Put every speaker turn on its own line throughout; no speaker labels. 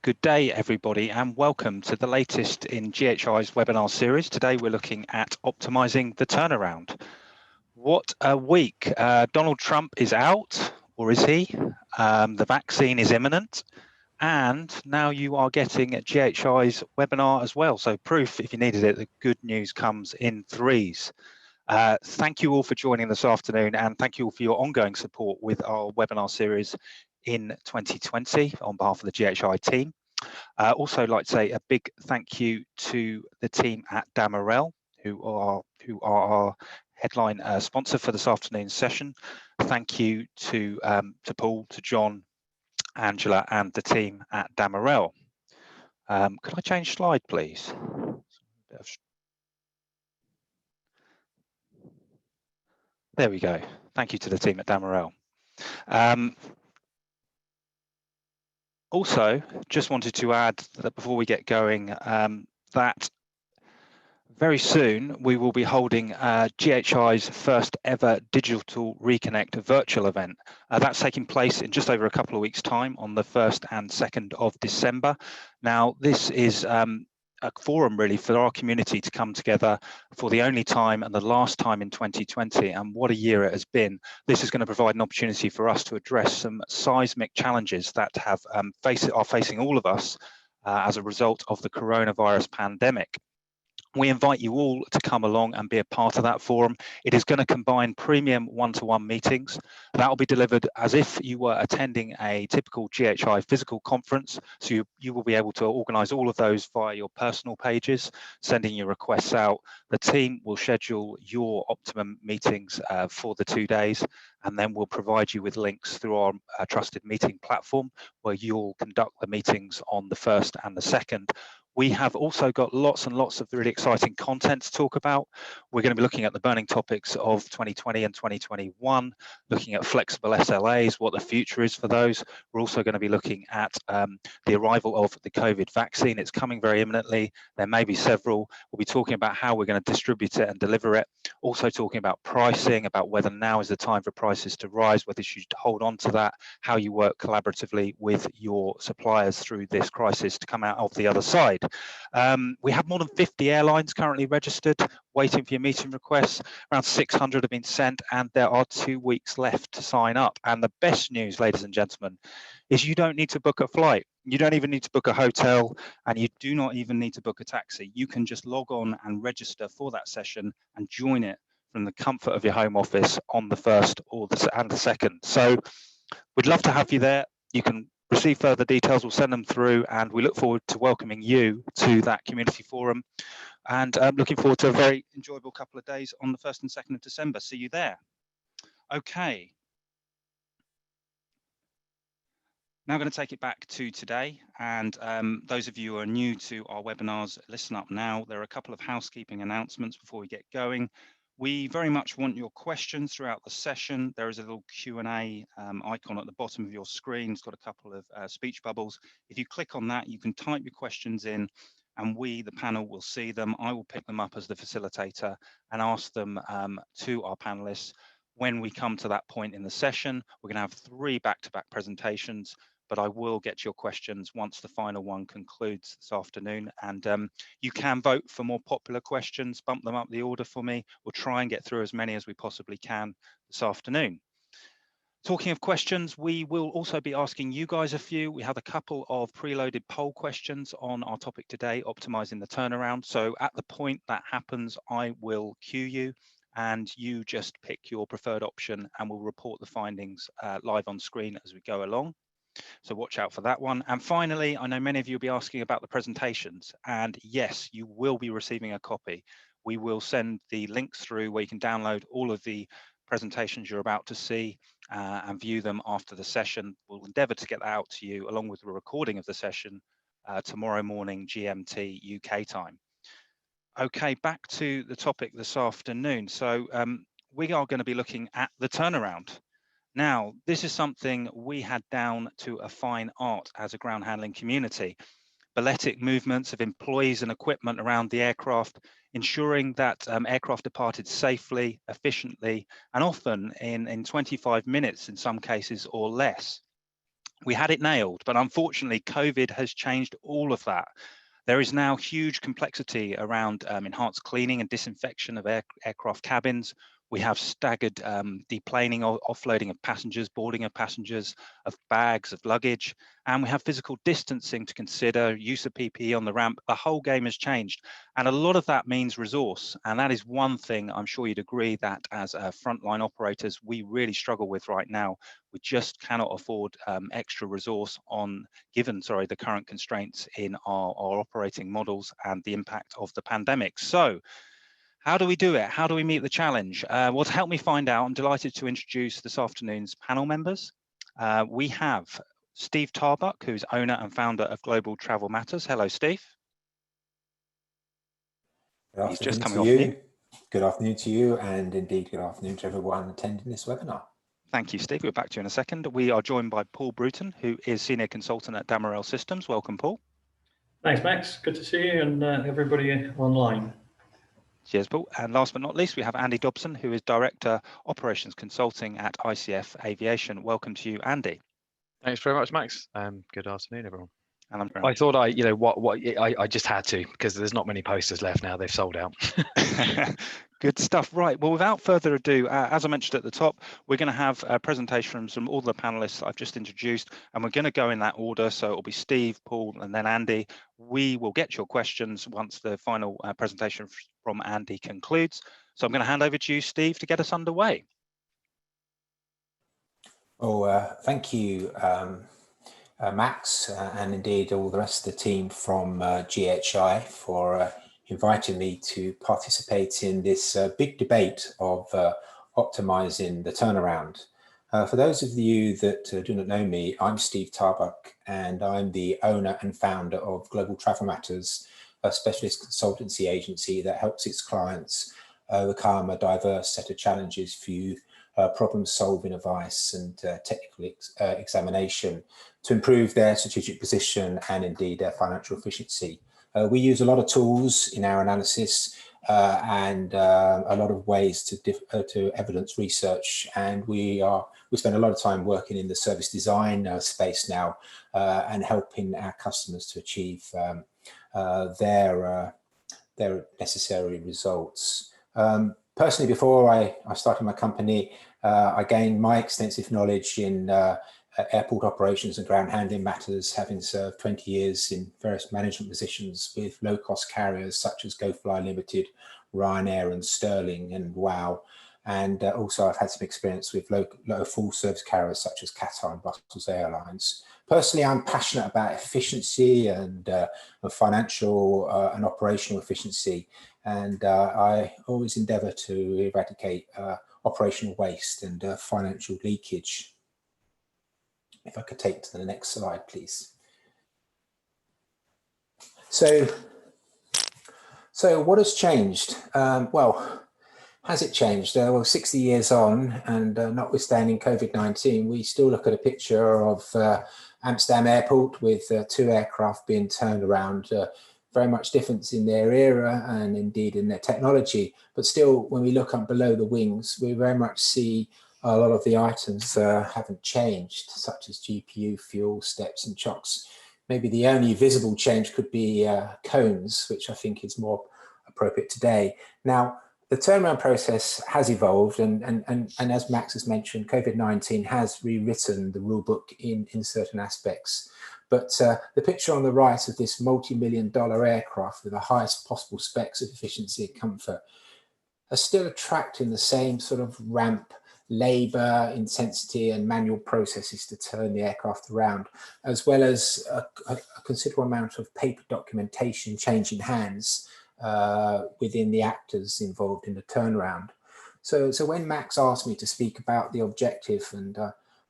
Good day, everybody, and welcome to the latest in GHI's webinar series. Today, we're looking at optimizing the turnaround. What a week. Donald Trump is out, or is he? The vaccine is imminent, and now you are getting GHI's webinar as well. So proof, if you needed it, that good news comes in threes. Thank you all for joining this afternoon, and thank you all for your ongoing support with our webinar series in 2020 on behalf of the GHI team. Also like to say a big thank you to the team at Damarel, who are our headline sponsor for this afternoon's session. Thank you to Paul, to John, Angela, and the team at Damarel. Could I change slide, please? There we go. Thank you to the team at Damarel. Also, just wanted to add that before we get going, that very soon we will be holding GHI's first ever Digital Reconnect virtual event. That's taking place in just over a couple of weeks' time on the 1st and 2nd of December. Now, this is a forum really for our community to come together for the only time and the last time in 2020, and what a year it has been. This is going to provide an opportunity for us to address some seismic challenges that are facing all of us as a result of the coronavirus pandemic. We invite you all to come along and be a part of that forum. It is going to combine premium one-to-one meetings. That will be delivered as if you were attending a typical GHI physical conference. So you will be able to organise all of those via your personal pages, sending your requests out. The team will schedule your optimum meetings for the 2 days, and then we'll provide you with links through our trusted meeting platform where you'll conduct the meetings on the 1st and the 2nd. We have also got lots and lots of really exciting content to talk about. We're going to be looking at the burning topics of 2020 and 2021, looking at flexible SLAs, what the future is for those. We're also going to be looking at the arrival of the COVID vaccine. It's coming very imminently. There may be several. We'll be talking about how we're going to distribute it and deliver it. Also talking about pricing, about whether now is the time for prices to rise, whether you should hold on to that, how you work collaboratively with your suppliers through this crisis to come out of the other side. We have more than 50 airlines currently registered, waiting for your meeting requests. Around 600 have been sent, and there are 2 weeks left to sign up. And the best news, ladies and gentlemen, is you don't need to book a flight. You don't even need to book a hotel, and you do not even need to book a taxi. You can just log on and register for that session and join it from the comfort of your home office on the 1st and the 2nd. So we'd love to have you there. You can receive further details, we'll send them through, and we look forward to welcoming you to that community forum, and looking forward to a very enjoyable couple of days on the 1st and 2nd of December. See you there. Okay. Now I'm going to take it back to today, and those of you who are new to our webinars, listen up now. There are a couple of housekeeping announcements before we get going. We very much want your questions throughout the session. There is a little Q&A icon at the bottom of your screen. It's got a couple of speech bubbles. If you click on that, you can type your questions in, and we, the panel, will see them. I will pick them up as the facilitator and ask them to our panelists. When we come to that point in the session, we're going to have 3 back-to-back presentations, but I will get your questions once the final one concludes this afternoon. And you can vote for more popular questions, bump them up the order for me. We'll try and get through as many as we possibly can this afternoon. Talking of questions, we will also be asking you guys a few. We have a couple of preloaded poll questions on our topic today, optimizing the turnaround. So at the point that happens, I will cue you, and you just pick your preferred option, and we'll report the findings live on screen as we go along. So watch out for that one. And finally, I know many of you will be asking about the presentations, and yes, you will be receiving a copy. We will send the links through where you can download all of the presentations you're about to see and view them after the session. We'll endeavour to get that out to you along with the recording of the session tomorrow morning GMT UK time. Okay, back to the topic this afternoon. So we are going to be looking at the turnaround. Now, this is something we had down to a fine art as a ground handling community. Balletic movements of employees and equipment around the aircraft, ensuring that aircraft departed safely, efficiently, and often in 25 minutes in some cases or less. We had it nailed, but unfortunately, COVID has changed all of that. There is now huge complexity around enhanced cleaning and disinfection of aircraft cabins. We have staggered deplaning or offloading of passengers, boarding of passengers, of bags, of luggage, and we have physical distancing to consider, use of PPE on the ramp. The whole game has changed, and a lot of that means resource, and that is one thing I'm sure you'd agree that as frontline operators, we really struggle with right now. We just cannot afford extra resource given the current constraints in our operating models and the impact of the pandemic. So how do we do it? How do we meet the challenge? Well, to help me find out, I'm delighted to introduce this afternoon's panel members. We have Steve Tarbuck, who's owner and founder of Global Travel Matters. Hello, Steve.
He's just coming off mute. Good afternoon to you, and indeed good afternoon to everyone attending this webinar.
Thank you, Steve. We're back to you in a second. We are joined by Paul Bruton, who is Senior Consultant at Damarel Systems. Welcome, Paul.
Thanks, Max. Good to see you and everybody online.
Cheers, Paul. And last but not least, we have Andy Dobson, who is Director Operations Consulting at ICF Aviation. Welcome to you, Andy.
Thanks very much, Max. Good afternoon, everyone.
And
I thought I just had to, because there's not many posters left now. They've sold out.
Good stuff. Right. Well, without further ado, as I mentioned at the top, we're going to have presentations from all the panelists I've just introduced, and we're going to go in that order. So it'll be Steve, Paul, and then Andy. We will get your questions once the final presentation from Andy concludes. So I'm going to hand over to you, Steve, to get us underway.
Oh, thank you, Max, and indeed all the rest of the team from GHI for inviting me to participate in this big debate of optimizing the turnaround. For those of you that do not know me, I'm Steve Tarbuck, and I'm the owner and founder of Global Travel Matters, a specialist consultancy agency that helps its clients overcome a diverse set of challenges through problem-solving advice and technical examination to improve their strategic position and indeed their financial efficiency. We use a lot of tools in our analysis and a lot of ways to evidence research, and we spend a lot of time working in the service design space now and helping our customers to achieve their necessary results. Personally, before I started my company, I gained my extensive knowledge in airport operations and ground handling matters, having served 20 years in various management positions with low-cost carriers such as GoFly Limited, Ryanair and Sterling and WOW. And also I've had some experience with low full-service carriers such as Qatar and Brussels Airlines. Personally, I'm passionate about efficiency and financial and operational efficiency. And I always endeavour to eradicate operational waste and financial leakage. If I could take to the next slide, please. So what has changed? Well, has it changed? Well, 60 years on, and notwithstanding COVID-19, we still look at a picture of Amsterdam Airport with 2 aircraft being turned around, very much different in their era and indeed in their technology. But still, when we look up below the wings, we very much see a lot of the items haven't changed, such as GPU, fuel, steps and chocks. Maybe the only visible change could be cones, which I think is more appropriate today. Now, the turnaround process has evolved, and as Max has mentioned, COVID-19 has rewritten the rule book in certain aspects. But the picture on the right of this multi-million-dollar aircraft with the highest possible specs of efficiency and comfort are still attracting the same sort of ramp, labour, intensity and manual processes to turn the aircraft around, as well as a considerable amount of paper documentation changing hands within the actors involved in the turnaround. So when Max asked me to speak about the objective, and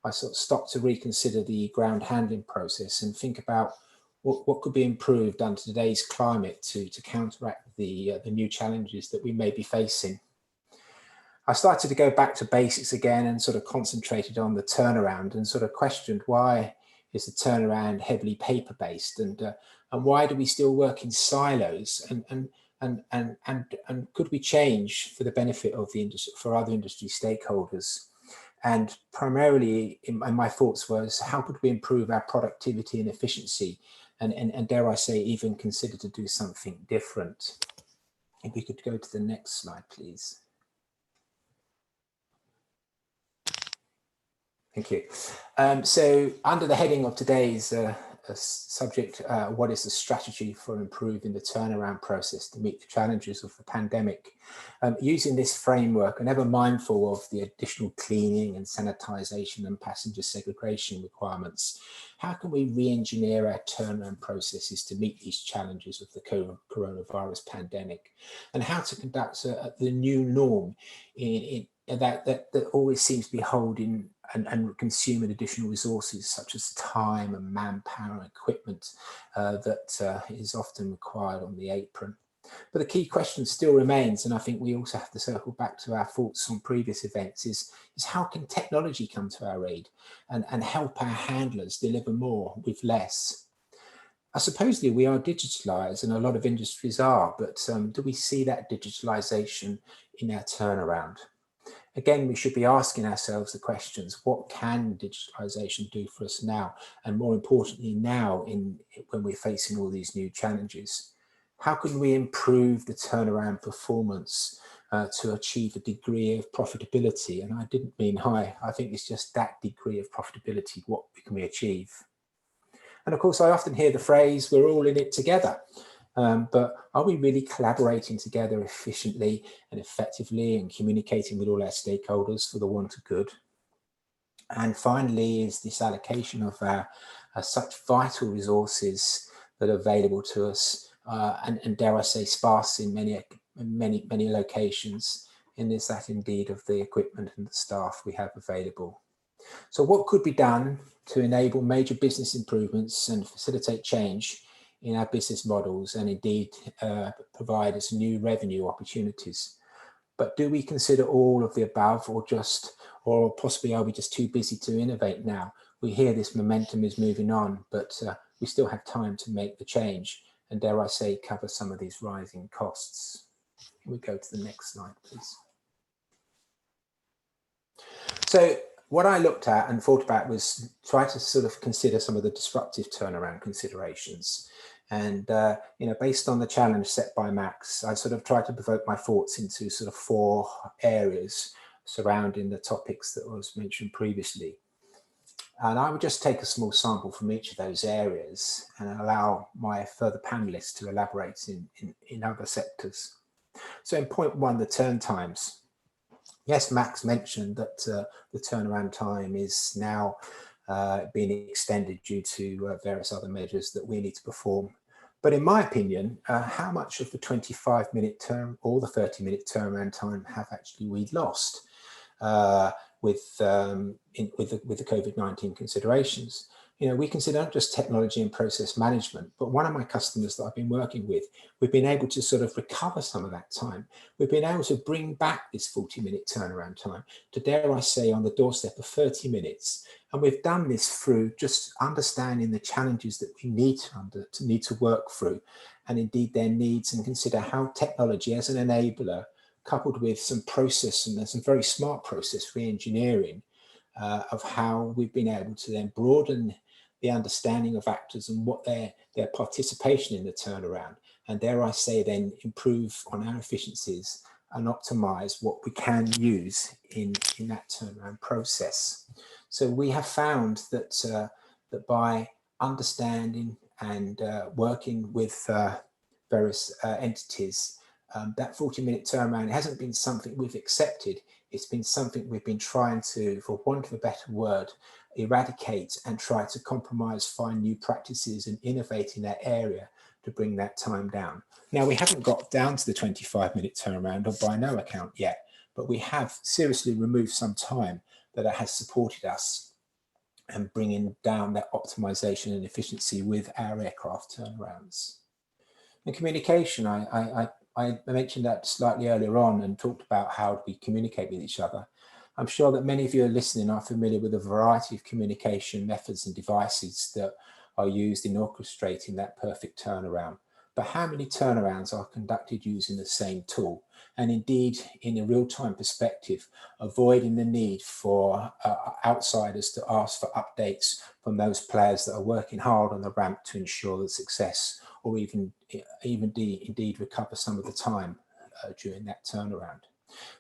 I sort of stopped to reconsider the ground handling process and think about what could be improved under today's climate to counteract the new challenges that we may be facing. I started to go back to basics again and sort of concentrated on the turnaround and sort of questioned, why is the turnaround heavily paper-based, and why do we still work in silos, and could we change for the benefit of the industry, for other industry stakeholders? And primarily, in my thoughts was, how could we improve our productivity and efficiency? And dare I say, even consider to do something different. If we could go to the next slide, please. Thank you. So under the heading of today's subject, what is the strategy for improving the turnaround process to meet the challenges of the pandemic? Using this framework, and ever mindful of the additional cleaning and sanitisation and passenger segregation requirements, how can we re-engineer our turnaround processes to meet these challenges of the coronavirus pandemic? And how to conduct the new norm that always seems to be holding and consuming additional resources such as time and manpower and equipment that is often required on the apron. But the key question still remains, and I think we also have to circle back to our thoughts on previous events, is how can technology come to our aid and help our handlers deliver more with less? Supposedly we are digitalised, and a lot of industries are, but do we see that digitalisation in our turnaround? Again, we should be asking ourselves the questions: what can digitalisation do for us now? And more importantly, now when we're facing all these new challenges, how can we improve the turnaround performance to achieve a degree of profitability? And I didn't mean high, I think it's just that degree of profitability, what can we achieve? And of course, I often hear the phrase, we're all in it together. But are we really collaborating together efficiently and effectively and communicating with all our stakeholders for the want of good? And finally, is this allocation of such vital resources that are available to us, and dare I say sparse in many locations, and is that indeed of the equipment and the staff we have available? So what could be done to enable major business improvements and facilitate change in our business models, and indeed provide us new revenue opportunities? But do we consider all of the above, or possibly are we just too busy to innovate now? We hear this momentum is moving on, but we still have time to make the change, and dare I say, cover some of these rising costs. Can we go to the next slide, please? So what I looked at and thought about was try to sort of consider some of the disruptive turnaround considerations. And, based on the challenge set by Max, I sort of tried to provoke my thoughts into sort of 4 areas surrounding the topics that was mentioned previously. And I would just take a small sample from each of those areas and allow my further panelists to elaborate in other sectors. So in point 1, the turn times. Yes, Max mentioned that the turnaround time is now being extended due to various other measures that we need to perform. But in my opinion, how much of the 25-minute term or the 30-minute turnaround time have actually we lost with the COVID-19 considerations? We consider not just technology and process management, but one of my customers that I've been working with, we've been able to sort of recover some of that time. We've been able to bring back this 40-minute turnaround time to, dare I say, on the doorstep of 30 minutes. And we've done this through just understanding the challenges that we need to work through, and indeed their needs, and consider how technology as an enabler, coupled with some process and some very smart process re-engineering of how we've been able to then broaden the understanding of actors and what their participation in the turnaround, and dare I say then improve on our efficiencies and optimize what we can use in that turnaround process. So we have found that that by understanding and working with various entities, that 40-minute turnaround hasn't been something we've accepted. It's been something we've been trying to, for want of a better word, eradicate and try to compromise, find new practices and innovate in that area to bring that time down. Now, we haven't got down to the 25-minute turnaround or by no account yet, but we have seriously removed some time that has supported us and bringing down that optimization and efficiency with our aircraft turnarounds. And communication, I mentioned that slightly earlier on and talked about how we communicate with each other. I'm sure that many of you are listening are familiar with a variety of communication methods and devices that are used in orchestrating that perfect turnaround. but how many turnarounds are conducted using the same tool? And indeed, in a real-time perspective, avoiding the need for outsiders to ask for updates from those players that are working hard on the ramp to ensure the success, or even indeed recover some of the time during that turnaround.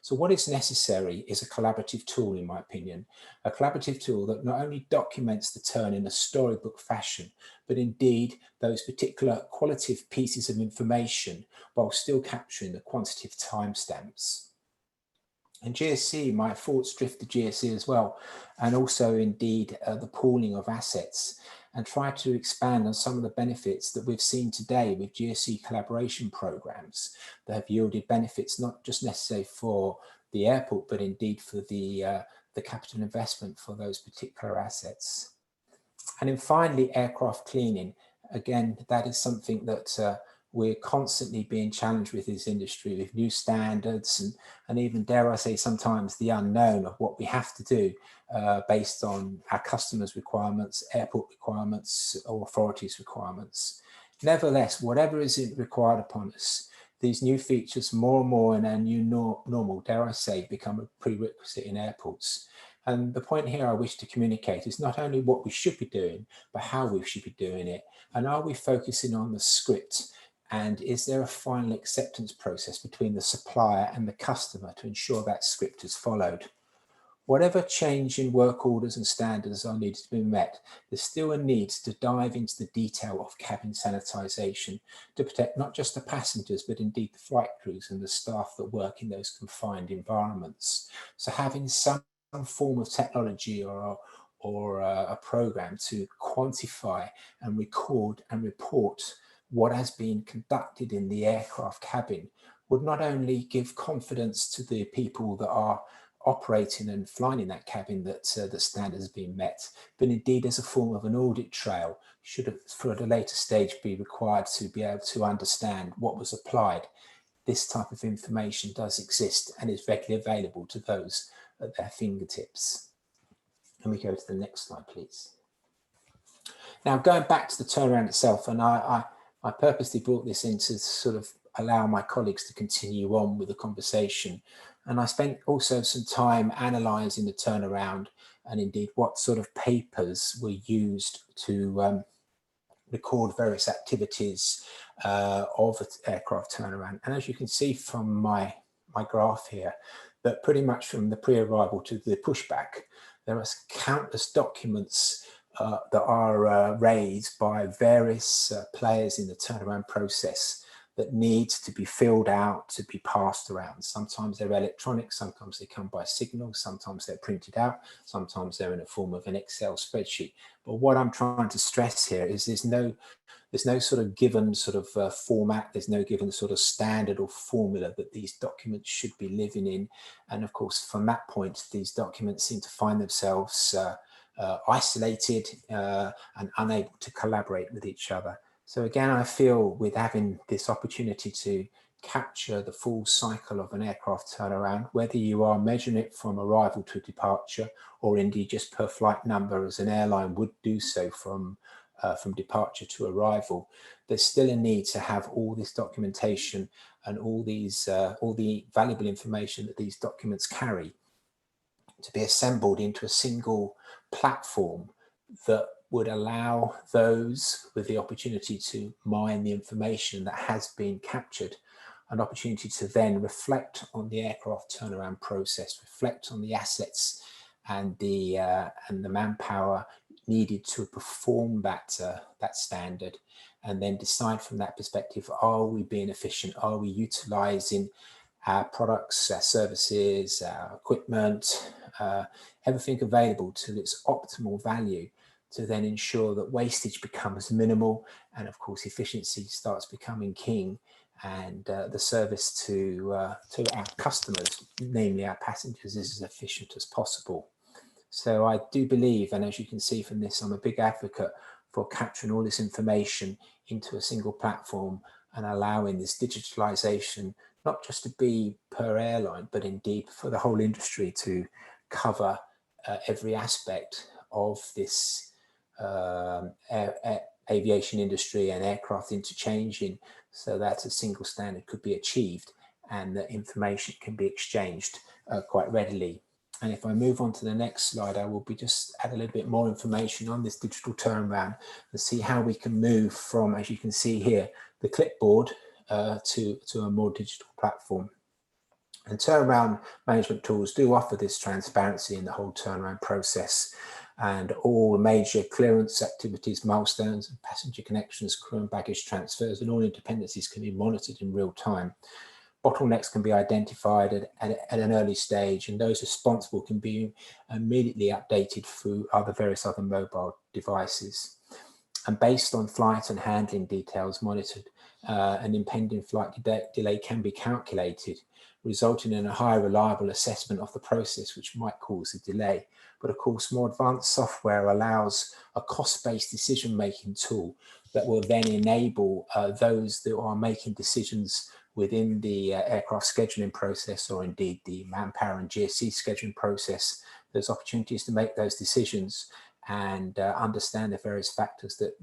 So what is necessary is a collaborative tool, in my opinion, a collaborative tool that not only documents the turn in a storybook fashion, but indeed those particular qualitative pieces of information while still capturing the quantitative timestamps. And GSC, my thoughts drift to GSC as well, and also indeed the pooling of assets, and try to expand on some of the benefits that we've seen today with GSC collaboration programs that have yielded benefits not just necessary for the airport, but indeed for the capital investment for those particular assets. And then finally, aircraft cleaning. Again, that is something that we're constantly being challenged with this industry, with new standards and even, dare I say, sometimes the unknown of what we have to do based on our customers' requirements, airport requirements, or authorities' requirements. Nevertheless, whatever is required upon us, these new features more and more in our new normal, dare I say, become a prerequisite in airports. And the point here I wish to communicate is not only what we should be doing, but how we should be doing it. And are we focusing on the script? And is there a final acceptance process between the supplier and the customer to ensure that script is followed? Whatever change in work orders and standards are needed to be met, there's still a need to dive into the detail of cabin sanitisation to protect not just the passengers, but indeed the flight crews and the staff that work in those confined environments. So having some form of technology or a program to quantify and record and report what has been conducted in the aircraft cabin would not only give confidence to the people that are operating and flying in that cabin that the standards have been met, but indeed as a form of an audit trail should, for at a later stage, be required to be able to understand what was applied. This type of information does exist and is readily available to those at their fingertips. Can we go to the next slide, please? Now, going back to the turnaround itself, and I purposely brought this in to sort of allow my colleagues to continue on with the conversation. And I spent also some time analysing the turnaround and indeed what sort of papers were used to record various activities of aircraft turnaround. And as you can see from my graph here, that pretty much from the pre-arrival to the pushback, there are countless documents that are raised by various players in the turnaround process that need to be filled out, to be passed around. Sometimes they're electronic, sometimes they come by signal, sometimes they're printed out, sometimes they're in a form of an Excel spreadsheet. But what I'm trying to stress here is there's no sort of given sort of format, there's no given sort of standard or formula that these documents should be living in. And of course, from that point, these documents seem to find themselves isolated and unable to collaborate with each other. So again, I feel with having this opportunity to capture the full cycle of an aircraft turnaround, whether you are measuring it from arrival to departure, or indeed just per flight number as an airline would do so from departure to arrival, there's still a need to have all this documentation and all the valuable information that these documents carry to be assembled into a single platform that would allow those with the opportunity to mine the information that has been captured an opportunity to then reflect on the aircraft turnaround process, reflect on the assets and the manpower needed to perform that standard, and then decide from that perspective, are we being efficient? Are we utilizing our products, our services, our equipment, everything available to its optimal value, to then ensure that wastage becomes minimal and of course efficiency starts becoming king, and the service to our customers, namely our passengers, is as efficient as possible. So I do believe, and as you can see from this, I'm a big advocate for capturing all this information into a single platform and allowing this digitalization not just to be per airline, but indeed for the whole industry to cover every aspect of this aviation industry and aircraft interchanging so that a single standard could be achieved and that information can be exchanged quite readily. And if I move on to the next slide, I will just add a little bit more information on this digital turnaround and see how we can move from, as you can see here, the clipboard to a more digital platform. And turnaround management tools do offer this transparency in the whole turnaround process, and all major clearance activities, milestones, and passenger connections, crew and baggage transfers, and all interdependencies can be monitored in real time. Bottlenecks can be identified at an early stage, and those responsible can be immediately updated through various other mobile devices. And based on flight and handling details monitored, an impending flight delay can be calculated, resulting in a high reliable assessment of the process which might cause a delay. But of course, more advanced software allows a cost-based decision-making tool that will then enable those that are making decisions within the aircraft scheduling process, or indeed the manpower and GSC scheduling process, there's opportunities to make those decisions and understand the various factors that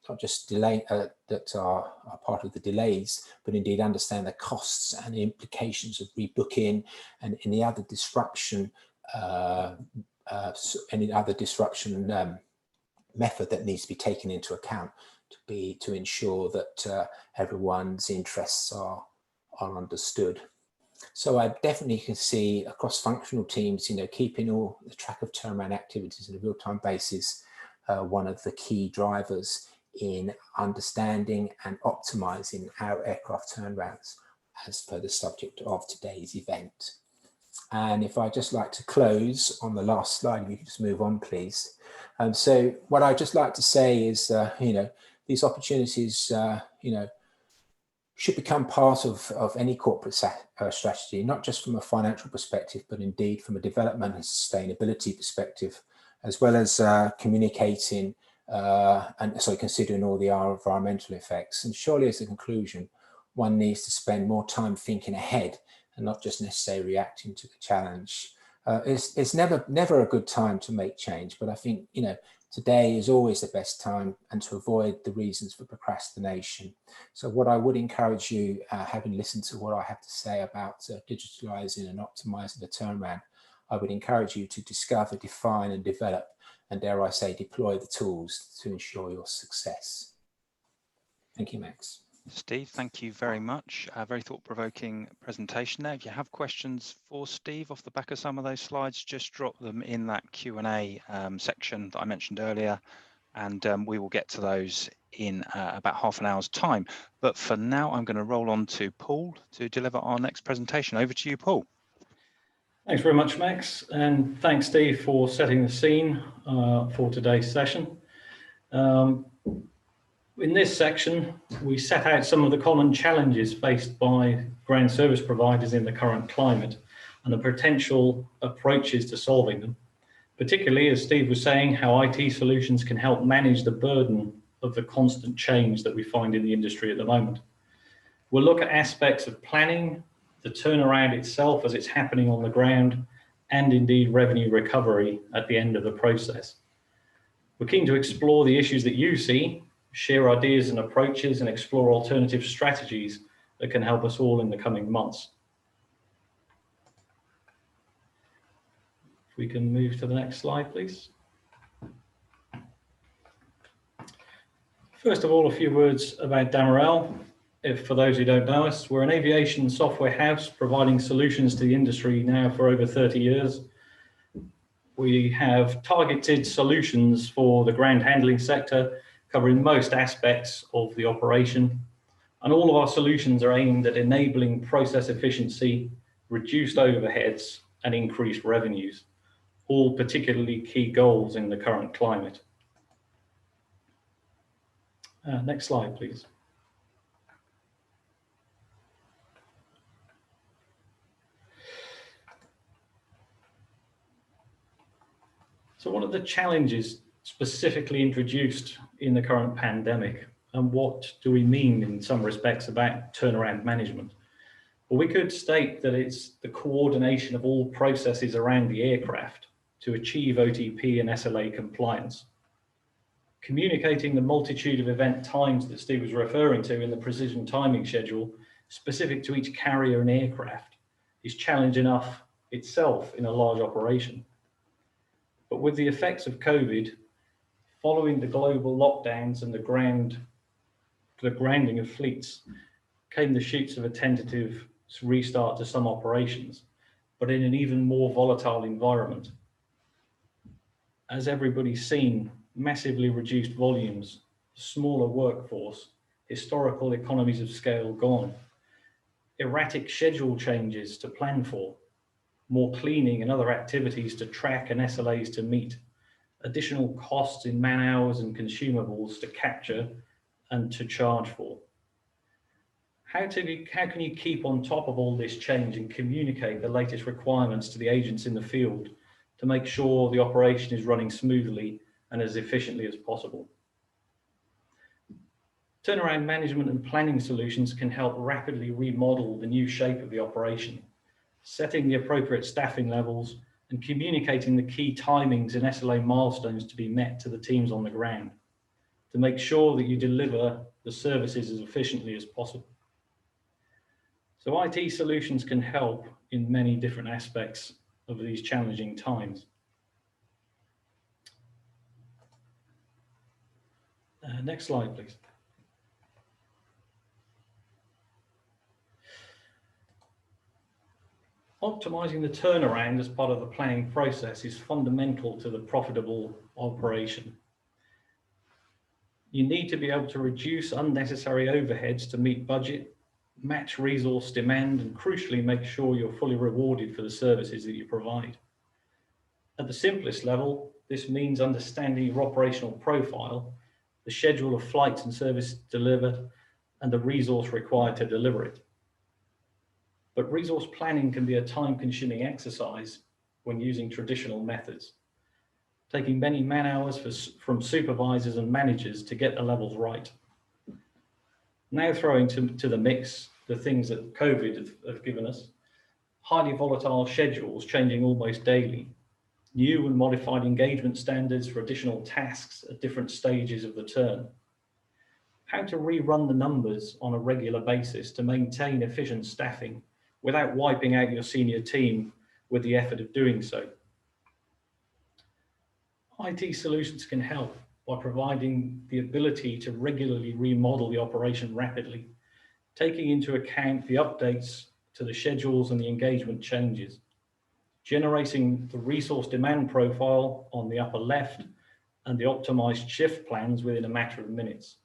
not just delay that are part of the delays, but indeed understand the costs and the implications of rebooking and any other disruption, method that needs to be taken into account to ensure that everyone's interests are understood. So I definitely can see across functional teams, keeping all the track of turnaround activities on a real-time basis, one of the key drivers in understanding and optimizing our aircraft turnarounds as per the subject of today's event. And if I'd just like to close on the last slide, if you could just move on, please. So what I'd just like to say is, these opportunities, should become part of any corporate strategy, not just from a financial perspective, but indeed from a development and sustainability perspective, as well as communicating and so considering all the environmental effects. And surely as a conclusion, one needs to spend more time thinking ahead and not just necessarily reacting to the challenge. It's never a good time to make change, but I think, today is always the best time, and to avoid the reasons for procrastination. So what I would encourage you, having listened to what I have to say about digitalizing and optimizing the turnaround, I would encourage you to discover, define and develop, and dare I say, deploy the tools to ensure your success. Thank you, Max.
Steve, thank you very much. A very thought-provoking presentation there. If you have questions for Steve off the back of some of those slides, just drop them in that Q&A section that I mentioned earlier, and we will get to those in about half an hour's time. But for now, I'm going to roll on to Paul to deliver our next presentation. Over to you, Paul.
Thanks very much, Max, and thanks, Steve, for setting the scene for today's session. In this section, we set out some of the common challenges faced by ground service providers in the current climate and the potential approaches to solving them, particularly, as Steve was saying, how IT solutions can help manage the burden of the constant change that we find in the industry at the moment. We'll look at aspects of planning, the turnaround itself as it's happening on the ground, and indeed revenue recovery at the end of the process. We're keen to explore the issues that you see, share ideas and approaches, and explore alternative strategies that can help us all in the coming months. If we can move to the next slide, please. First of all, a few words about Damarel. For those who don't know us, we're an aviation software house providing solutions to the industry now for over 30 years. We have targeted solutions for the ground handling sector, covering most aspects of the operation. And all of our solutions are aimed at enabling process efficiency, reduced overheads, and increased revenues, all particularly key goals in the current climate. Next slide, please. So what are the challenges specifically introduced in the current pandemic, and what do we mean in some respects about turnaround management? Well, we could state that it's the coordination of all processes around the aircraft to achieve OTP and SLA compliance. Communicating the multitude of event times that Steve was referring to in the precision timing schedule, specific to each carrier and aircraft, is challenge enough itself in a large operation. But with the effects of COVID, following the global lockdowns and the grounding of fleets, came the shoots of a tentative restart to some operations, but in an even more volatile environment. As everybody's seen, massively reduced volumes, smaller workforce, historical economies of scale gone, erratic schedule changes to plan for, more cleaning and other activities to track and SLAs to meet, additional costs in man hours and consumables to capture and to charge for. How can you keep on top of all this change and communicate the latest requirements to the agents in the field to make sure the operation is running smoothly and as efficiently as possible? Turnaround management and planning solutions can help rapidly remodel the new shape of the operation, setting the appropriate staffing levels and communicating the key timings and SLA milestones to be met to the teams on the ground to make sure that you deliver the services as efficiently as possible. So IT solutions can help in many different aspects of these challenging times. Next slide, please. Optimizing the turnaround as part of the planning process is fundamental to the profitable operation. You need to be able to reduce unnecessary overheads to meet budget, match resource demand, and crucially make sure you're fully rewarded for the services that you provide. At the simplest level, this means understanding your operational profile, the schedule of flights and service delivered, and the resource required to deliver it. But resource planning can be a time-consuming exercise when using traditional methods, taking many man-hours from supervisors and managers to get the levels right. Now throwing to the mix the things that COVID have given us, highly volatile schedules changing almost daily, new and modified engagement standards for additional tasks at different stages of the turn, how to rerun the numbers on a regular basis to maintain efficient staffing without wiping out your senior team with the effort of doing so. IT solutions can help by providing the ability to regularly remodel the operation rapidly, taking into account the updates to the schedules and the engagement changes, generating the resource demand profile on the upper left and the optimized shift plans within a matter of minutes.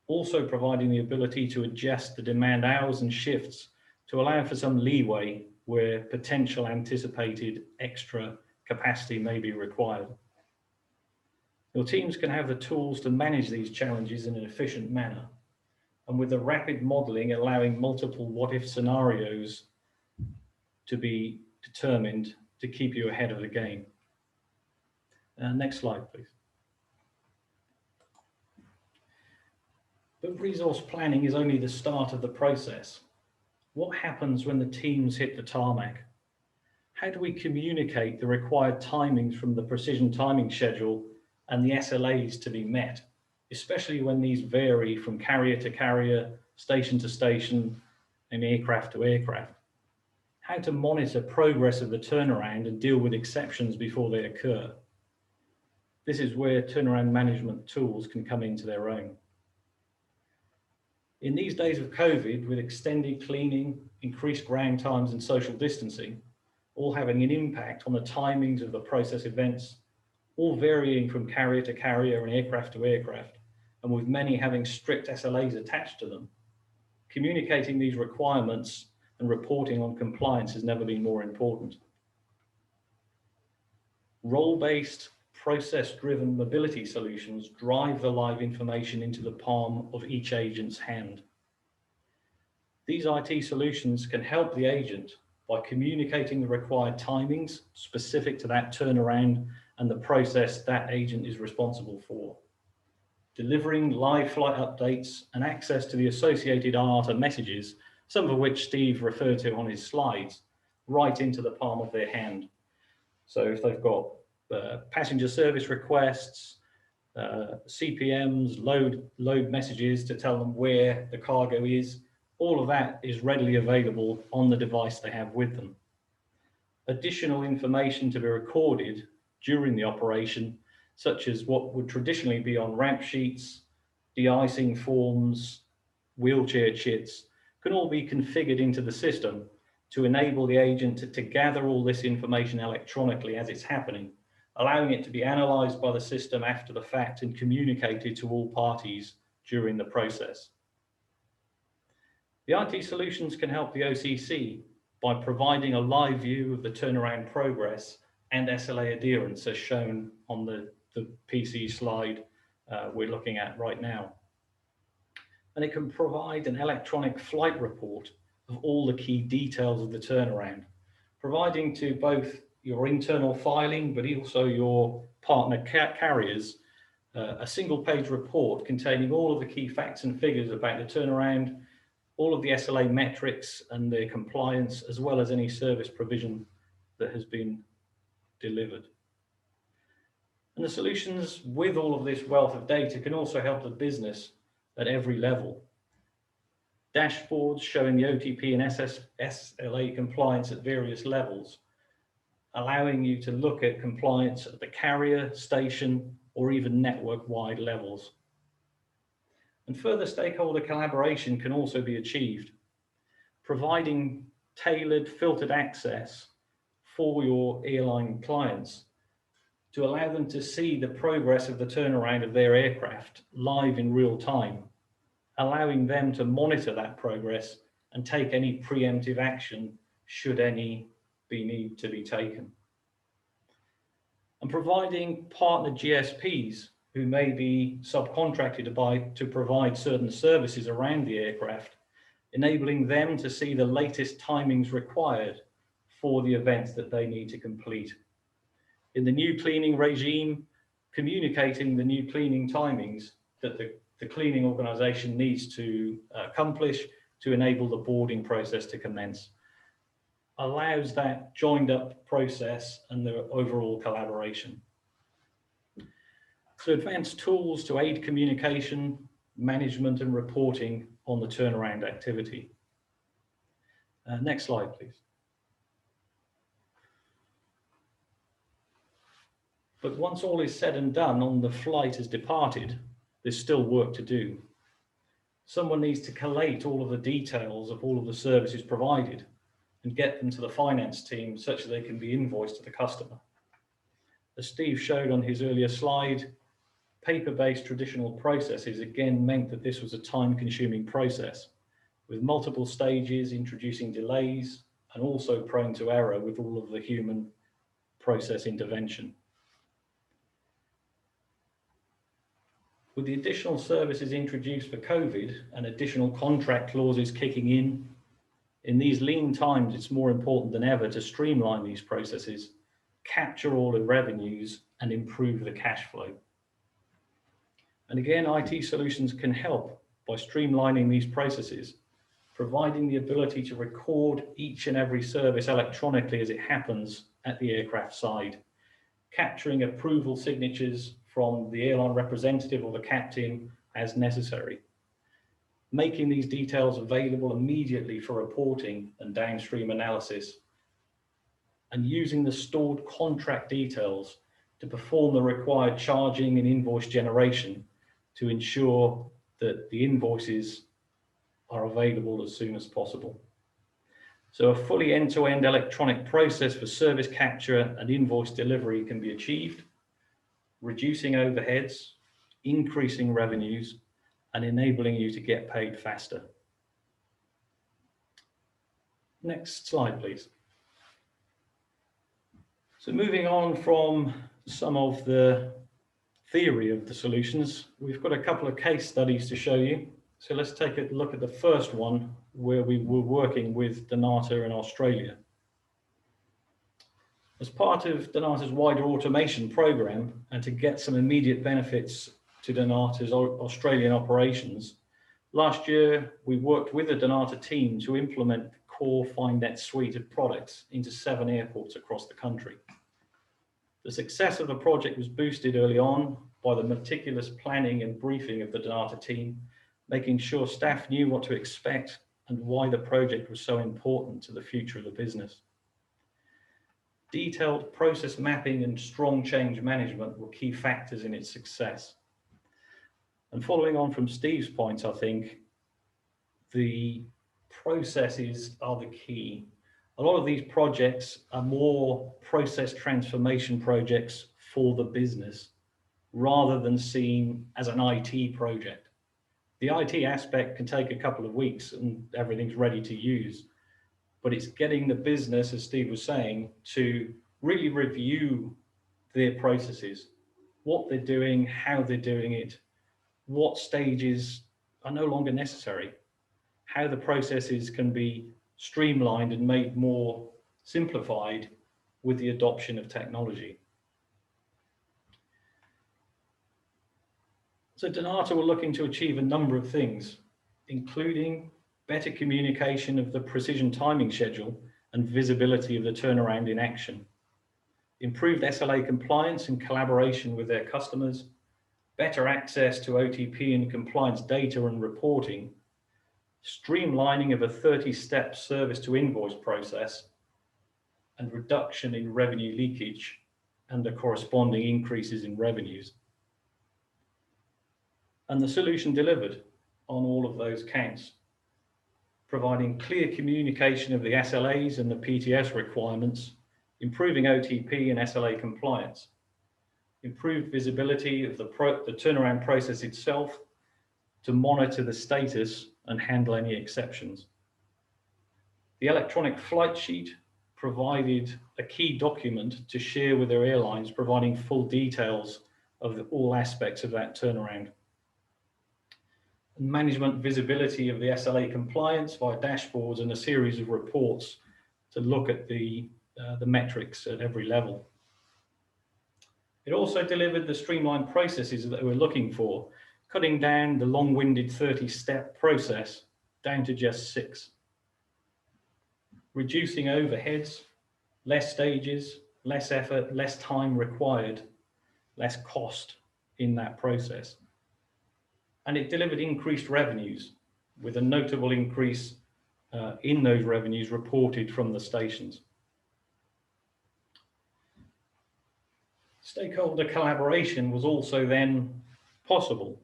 Also providing the ability to adjust the demand hours and shifts to allow for some leeway where potential anticipated extra capacity may be required. Your teams can have the tools to manage these challenges in an efficient manner, and with the rapid modeling allowing multiple what-if scenarios to be determined to keep you ahead of the game. Next slide, please. But resource planning is only the start of the process. What happens when the teams hit the tarmac? How do we communicate the required timings from the precision timing schedule and the SLAs to be met, especially when these vary from carrier to carrier, station to station, and aircraft to aircraft? How to monitor progress of the turnaround and deal with exceptions before they occur? This is where turnaround management tools can come into their own. In these days of COVID, with extended cleaning, increased ground times and social distancing, all having an impact on the timings of the process events, all varying from carrier to carrier and aircraft to aircraft, and with many having strict SLAs attached to them, communicating these requirements and reporting on compliance has never been more important. Role-based, process-driven mobility solutions drive the live information into the palm of each agent's hand. These IT solutions can help the agent by communicating the required timings specific to that turnaround and the process that agent is responsible for, delivering live flight updates and access to the associated IATA messages, some of which Steve referred to on his slides, right into the palm of their hand. So if they've got passenger service requests, CPMs, load messages to tell them where the cargo is. All of that is readily available on the device they have with them. Additional information to be recorded during the operation, such as what would traditionally be on ramp sheets, de-icing forms, wheelchair chits, can all be configured into the system to enable the agent to gather all this information electronically as it's happening, allowing it to be analysed by the system after the fact and communicated to all parties during the process. The IT solutions can help the OCC by providing a live view of the turnaround progress and SLA adherence as shown on the PC slide we're looking at right now. And it can provide an electronic flight report of all the key details of the turnaround, providing to both your internal filing, but also your partner carriers, a single page report containing all of the key facts and figures about the turnaround, all of the SLA metrics and their compliance, as well as any service provision that has been delivered. And the solutions with all of this wealth of data can also help the business at every level. Dashboards showing the OTP and SLA compliance at various levels, allowing you to look at compliance at the carrier, station, or even network-wide levels. And further stakeholder collaboration can also be achieved, providing tailored, filtered access for your airline clients to allow them to see the progress of the turnaround of their aircraft live in real time, allowing them to monitor that progress and take any preemptive action should any need to be taken. And providing partner GSPs who may be subcontracted to provide certain services around the aircraft, enabling them to see the latest timings required for the events that they need to complete. In the new cleaning regime, communicating the new cleaning timings that the cleaning organization needs to accomplish to enable the boarding process to commence, allows that joined up process and the overall collaboration. So advanced tools to aid communication, management and reporting on the turnaround activity. Next slide, please. But once all is said and done on the flight has departed, there's still work to do. Someone needs to collate all of the details of all of the services provided and get them to the finance team such that they can be invoiced to the customer. As Steve showed on his earlier slide, paper-based traditional processes again meant that this was a time-consuming process with multiple stages, introducing delays, and also prone to error with all of the human process intervention. With the additional services introduced for COVID and additional contract clauses kicking in these lean times, it's more important than ever to streamline these processes, capture all the revenues, and improve the cash flow. And again, IT solutions can help by streamlining these processes, providing the ability to record each and every service electronically as it happens at the aircraft side, capturing approval signatures from the airline representative or the captain as necessary, making these details available immediately for reporting and downstream analysis, and using the stored contract details to perform the required charging and invoice generation to ensure that the invoices are available as soon as possible. So a fully end-to-end electronic process for service capture and invoice delivery can be achieved, reducing overheads, increasing revenues, and enabling you to get paid faster. Next slide, please. So moving on from some of the theory of the solutions, we've got a couple of case studies to show you. So let's take a look at the first one where we were working with Donata in Australia. As part of Donata's wider automation program and to get some immediate benefits to Donata's Australian operations, last year we worked with the Donata team to implement the core FindNet suite of products into 7 airports across the country. The success of the project was boosted early on by the meticulous planning and briefing of the Donata team, making sure staff knew what to expect and why the project was so important to the future of the business. Detailed process mapping and strong change management were key factors in its success. And following on from Steve's points, I think the processes are the key. A lot of these projects are more process transformation projects for the business rather than seen as an IT project. The IT aspect can take a couple of weeks and everything's ready to use, but it's getting the business, as Steve was saying, to really review their processes, what they're doing, how they're doing it, what stages are no longer necessary, how the processes can be streamlined and made more simplified with the adoption of technology. So Donata were looking to achieve a number of things, including better communication of the precision timing schedule and visibility of the turnaround in action, improved SLA compliance and collaboration with their customers, better access to OTP and compliance data and reporting, streamlining of a 30-step service to invoice process, and reduction in revenue leakage and the corresponding increases in revenues. And the solution delivered on all of those counts, providing clear communication of the SLAs and the PTS requirements, improving OTP and SLA compliance, improved visibility of the turnaround process itself to monitor the status and handle any exceptions. The electronic flight sheet provided a key document to share with their airlines, providing full details of all aspects of that turnaround. Management visibility of the SLA compliance via dashboards and a series of reports to look at the metrics at every level. It also delivered the streamlined processes that we're looking for, cutting down the long-winded 30-step process down to just 6. Reducing overheads, less stages, less effort, less time required, less cost in that process. And it delivered increased revenues with a notable increase in those revenues reported from the stations. Stakeholder collaboration was also then possible,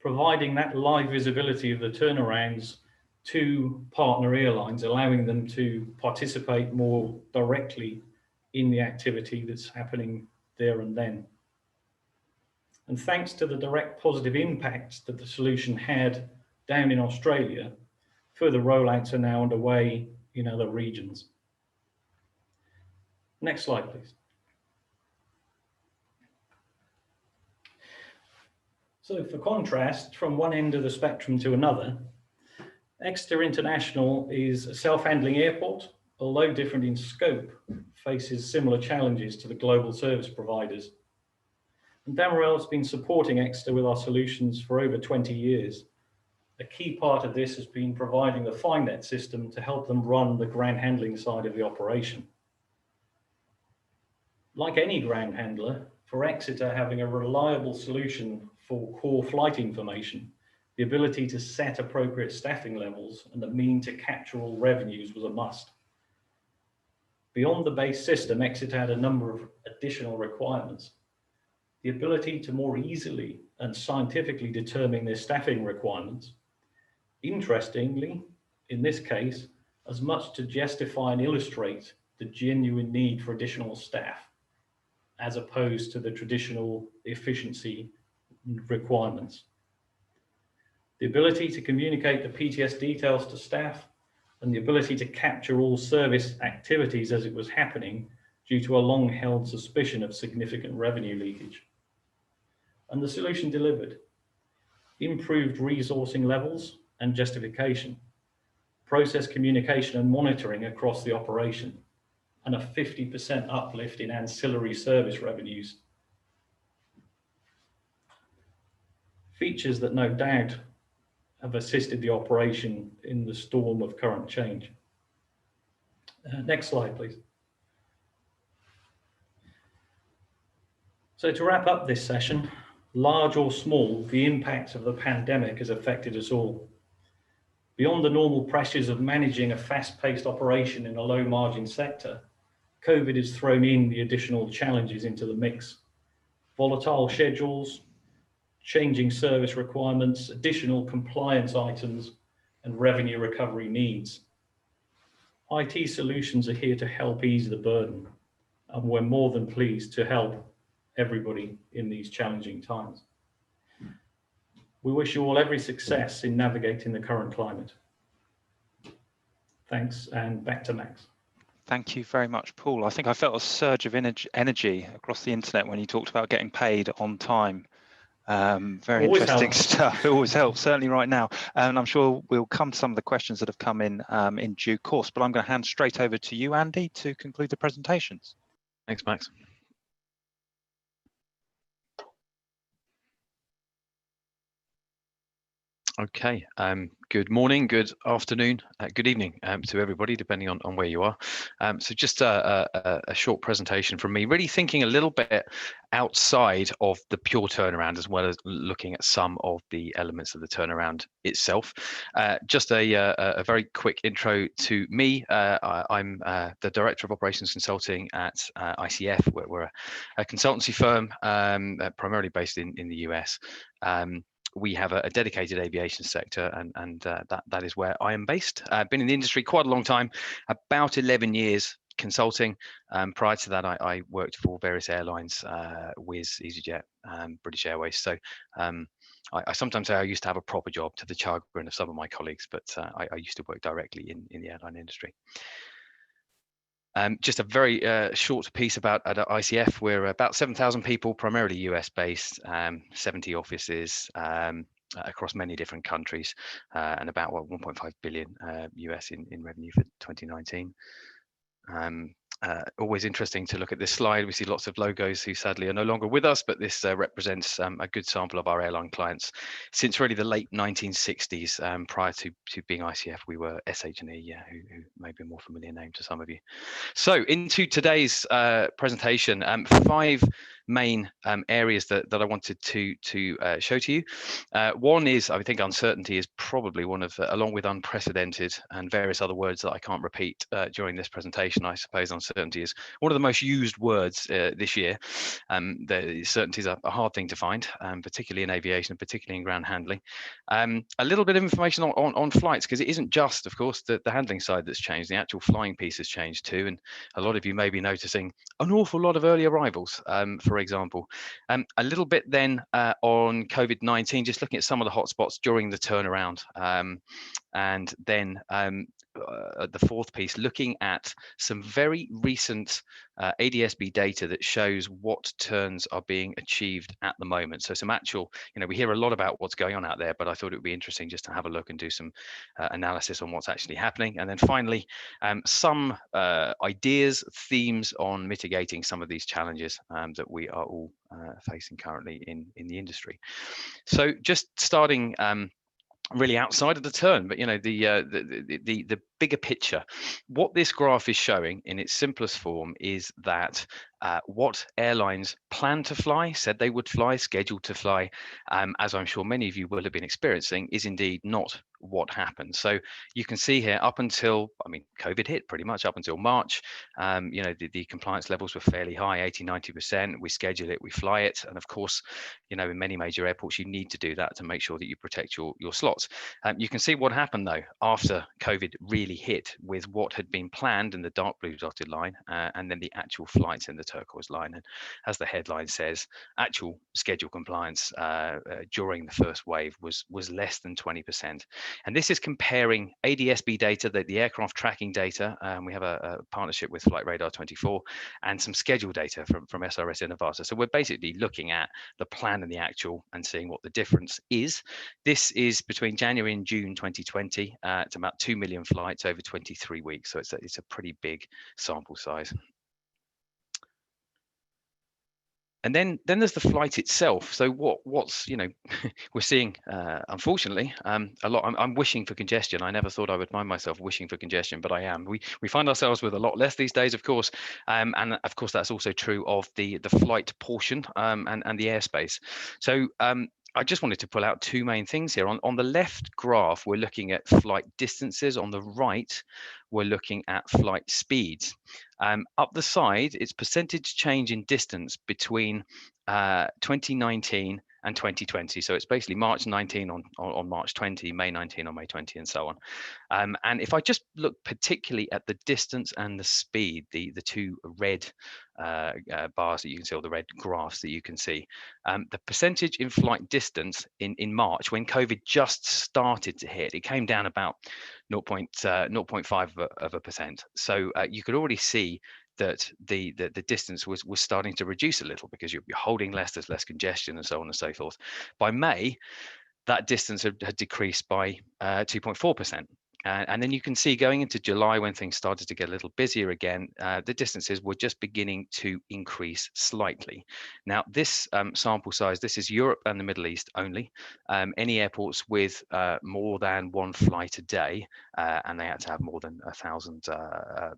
providing that live visibility of the turnarounds to partner airlines, allowing them to participate more directly in the activity that's happening there and then. And thanks to the direct positive impacts that the solution had down in Australia, further rollouts are now underway in other regions. Next slide, please. So for contrast, from one end of the spectrum to another, Exeter International is a self-handling airport, although different in scope, faces similar challenges to the global service providers. And Damarel has been supporting Exeter with our solutions for over 20 years. A key part of this has been providing the FineNet system to help them run the ground handling side of the operation. Like any ground handler, for Exeter, having a reliable solution for core flight information, the ability to set appropriate staffing levels and the means to capture all revenues was a must. Beyond the base system, Exeter had a number of additional requirements. The ability to more easily and scientifically determine their staffing requirements. Interestingly, in this case, as much to justify and illustrate the genuine need for additional staff, as opposed to the traditional efficiency requirements. The ability to communicate the PTS details to staff and the ability to capture all service activities as it was happening due to a long-held suspicion of significant revenue leakage. And the solution delivered improved resourcing levels and justification, process communication and monitoring across the operation, and a 50% uplift in ancillary service revenues. Features that no doubt have assisted the operation in the storm of current change. Next slide, please. So to wrap up this session, Large or small, the impact of the pandemic has affected us all. Beyond the normal pressures of managing a fast-paced operation in a low-margin sector, COVID has thrown in the additional challenges into the mix. Volatile schedules, changing service requirements, additional compliance items, and revenue recovery needs. IT solutions are here to help ease the burden, and we're more than pleased to help everybody in these challenging times. We wish you all every success in navigating the current climate. Thanks, and back to Max.
Thank you very much, Paul. I think I felt a surge of energy across the internet when you talked about getting paid on time. Very
Always
interesting
helps.
stuff. It always helps, certainly right now. And I'm sure we'll come to some of the questions that have come in due course, but I'm going to hand straight over to you, Andy, to conclude the presentations.
Thanks, Max. Okay, good morning, good afternoon, good evening to everybody, depending on where you are. So just a short presentation from me, really thinking a little bit outside of the pure turnaround, as well as looking at some of the elements of the turnaround itself. Just a very quick intro to me. I'm the Director of Operations Consulting at ICF. We're a consultancy firm primarily based in the US. We have a dedicated aviation sector, and that is where I am based. I've been in the industry quite a long time, about 11 years consulting. Prior to that, I worked for various airlines, Wizz, EasyJet, British Airways. So I sometimes say I used to have a proper job, to the chagrin of some of my colleagues, but I used to work directly in the airline industry. Just a very short piece about at ICF. We're about 7,000 people, primarily US based, 70 offices across many different countries, and about 1.5 billion US in revenue for 2019. Always interesting to look at this slide. We see lots of logos who sadly are no longer with us, but this represents a good sample of our airline clients since really the late 1960s. Prior to being ICF, we were SH&E, who may be a more familiar name to some of you. So into today's presentation, 5 main areas that I wanted to show to you. One is, I think uncertainty is probably one of, along with unprecedented and various other words that I can't repeat during this presentation, I suppose uncertainty is one of the most used words this year. The certainty is a hard thing to find, particularly in aviation, particularly in ground handling. A little bit of information on flights, because it isn't just, of course, the handling side that's changed. The actual flying piece has changed too, and a lot of you may be noticing an awful lot of early arrivals, for example. A little bit then on COVID-19, just looking at some of the hotspots during the turnaround, and then the 4th piece, looking at some very recent ADSB data that shows what turns are being achieved at the moment. So some actual, we hear a lot about what's going on out there, but I thought it would be interesting just to have a look and do some analysis on what's actually happening. And then finally, some ideas, themes on mitigating some of these challenges that we are all facing currently in the industry. So just starting really outside of the turn, but the bigger picture, what this graph is showing in its simplest form is that what airlines plan to fly, said they would fly, scheduled to fly, as I'm sure many of you will have been experiencing, is indeed not what happened. So you can see here up until, COVID hit pretty much up until March, the compliance levels were fairly high, 80-90%. We schedule it, we fly it, and of course, in many major airports, you need to do that to make sure that you protect your slots. You can see what happened though after COVID really hit, with what had been planned in the dark blue dotted line, and then the actual flights in the turquoise line. And as the headline says, actual schedule compliance during the first wave was less than 20%. And this is comparing ADSB data, the aircraft tracking data. We have a partnership with Flight Radar 24, and some schedule data from SRS Innovata. So we're basically looking at the plan and the actual and seeing what the difference is. This is between January and June 2020. It's about 2 million flights over 23 weeks. So it's a pretty big sample size. And then there's the flight itself. So what's we're seeing, unfortunately, a lot. I'm wishing for congestion. I never thought I would find myself wishing for congestion, but I am. We find ourselves with a lot less these days, of course, and of course that's also true of the flight portion and the airspace. So I just wanted to pull out two main things here. On the left graph, we're looking at flight distances. On the right, we're looking at flight speeds. Up the side, it's percentage change in distance between 2019 and 2020. So it's basically March 19 on March 20, May 19 on May 20, and so on. And if I just look particularly at the distance and the speed, the two red bars that you can see, or the red graphs that you can see, the percentage in flight distance in March, when COVID just started to hit, it came down about 0.5%. So you could already see that the distance was starting to reduce a little, because you're holding less, there's less congestion, and so on and so forth. By May, that distance had decreased by 2.4%. And then you can see going into July, when things started to get a little busier again, the distances were just beginning to increase slightly. Now, this sample size, this is Europe and the Middle East only. Any airports with more than one flight a day, and they had to have more than 1,000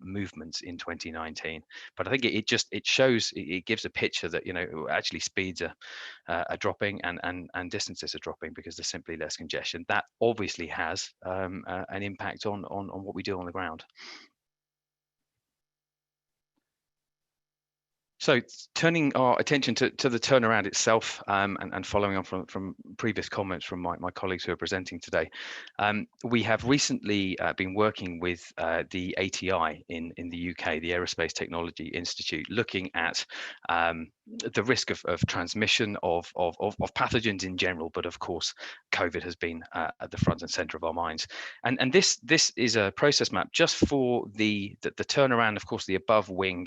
movements in 2019. But I think it shows, it gives a picture that actually speeds are dropping and distances are dropping because there's simply less congestion. That obviously has an impact on what we do on the ground. So turning our attention to the turnaround itself, and following on from previous comments from my colleagues who are presenting today, we have recently been working with the ATI in the UK, the Aerospace Technology Institute, looking at the risk of transmission of pathogens in general, but of course COVID has been at the front and center of our minds. And this is a process map just for the turnaround, of course, the above wing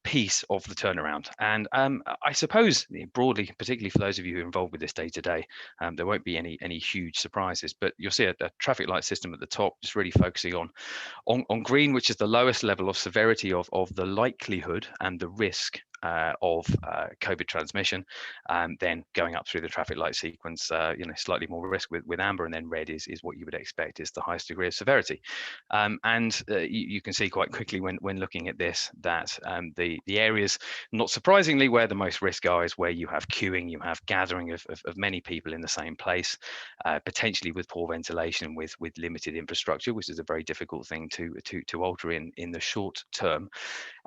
piece of the turnaround. And I suppose broadly, particularly for those of you who are involved with this day to day, there won't be any huge surprises, but you'll see a traffic light system at the top, just really focusing on green, which is the lowest level of severity of the likelihood and the risk of COVID transmission, then going up through the traffic light sequence, slightly more risk with amber, and then red is what you would expect is the highest degree of severity. And you can see quite quickly when looking at this that the areas, not surprisingly, where the most risk are is where you have queuing, you have gathering of many people in the same place, potentially with poor ventilation, with limited infrastructure, which is a very difficult thing to alter in the short term.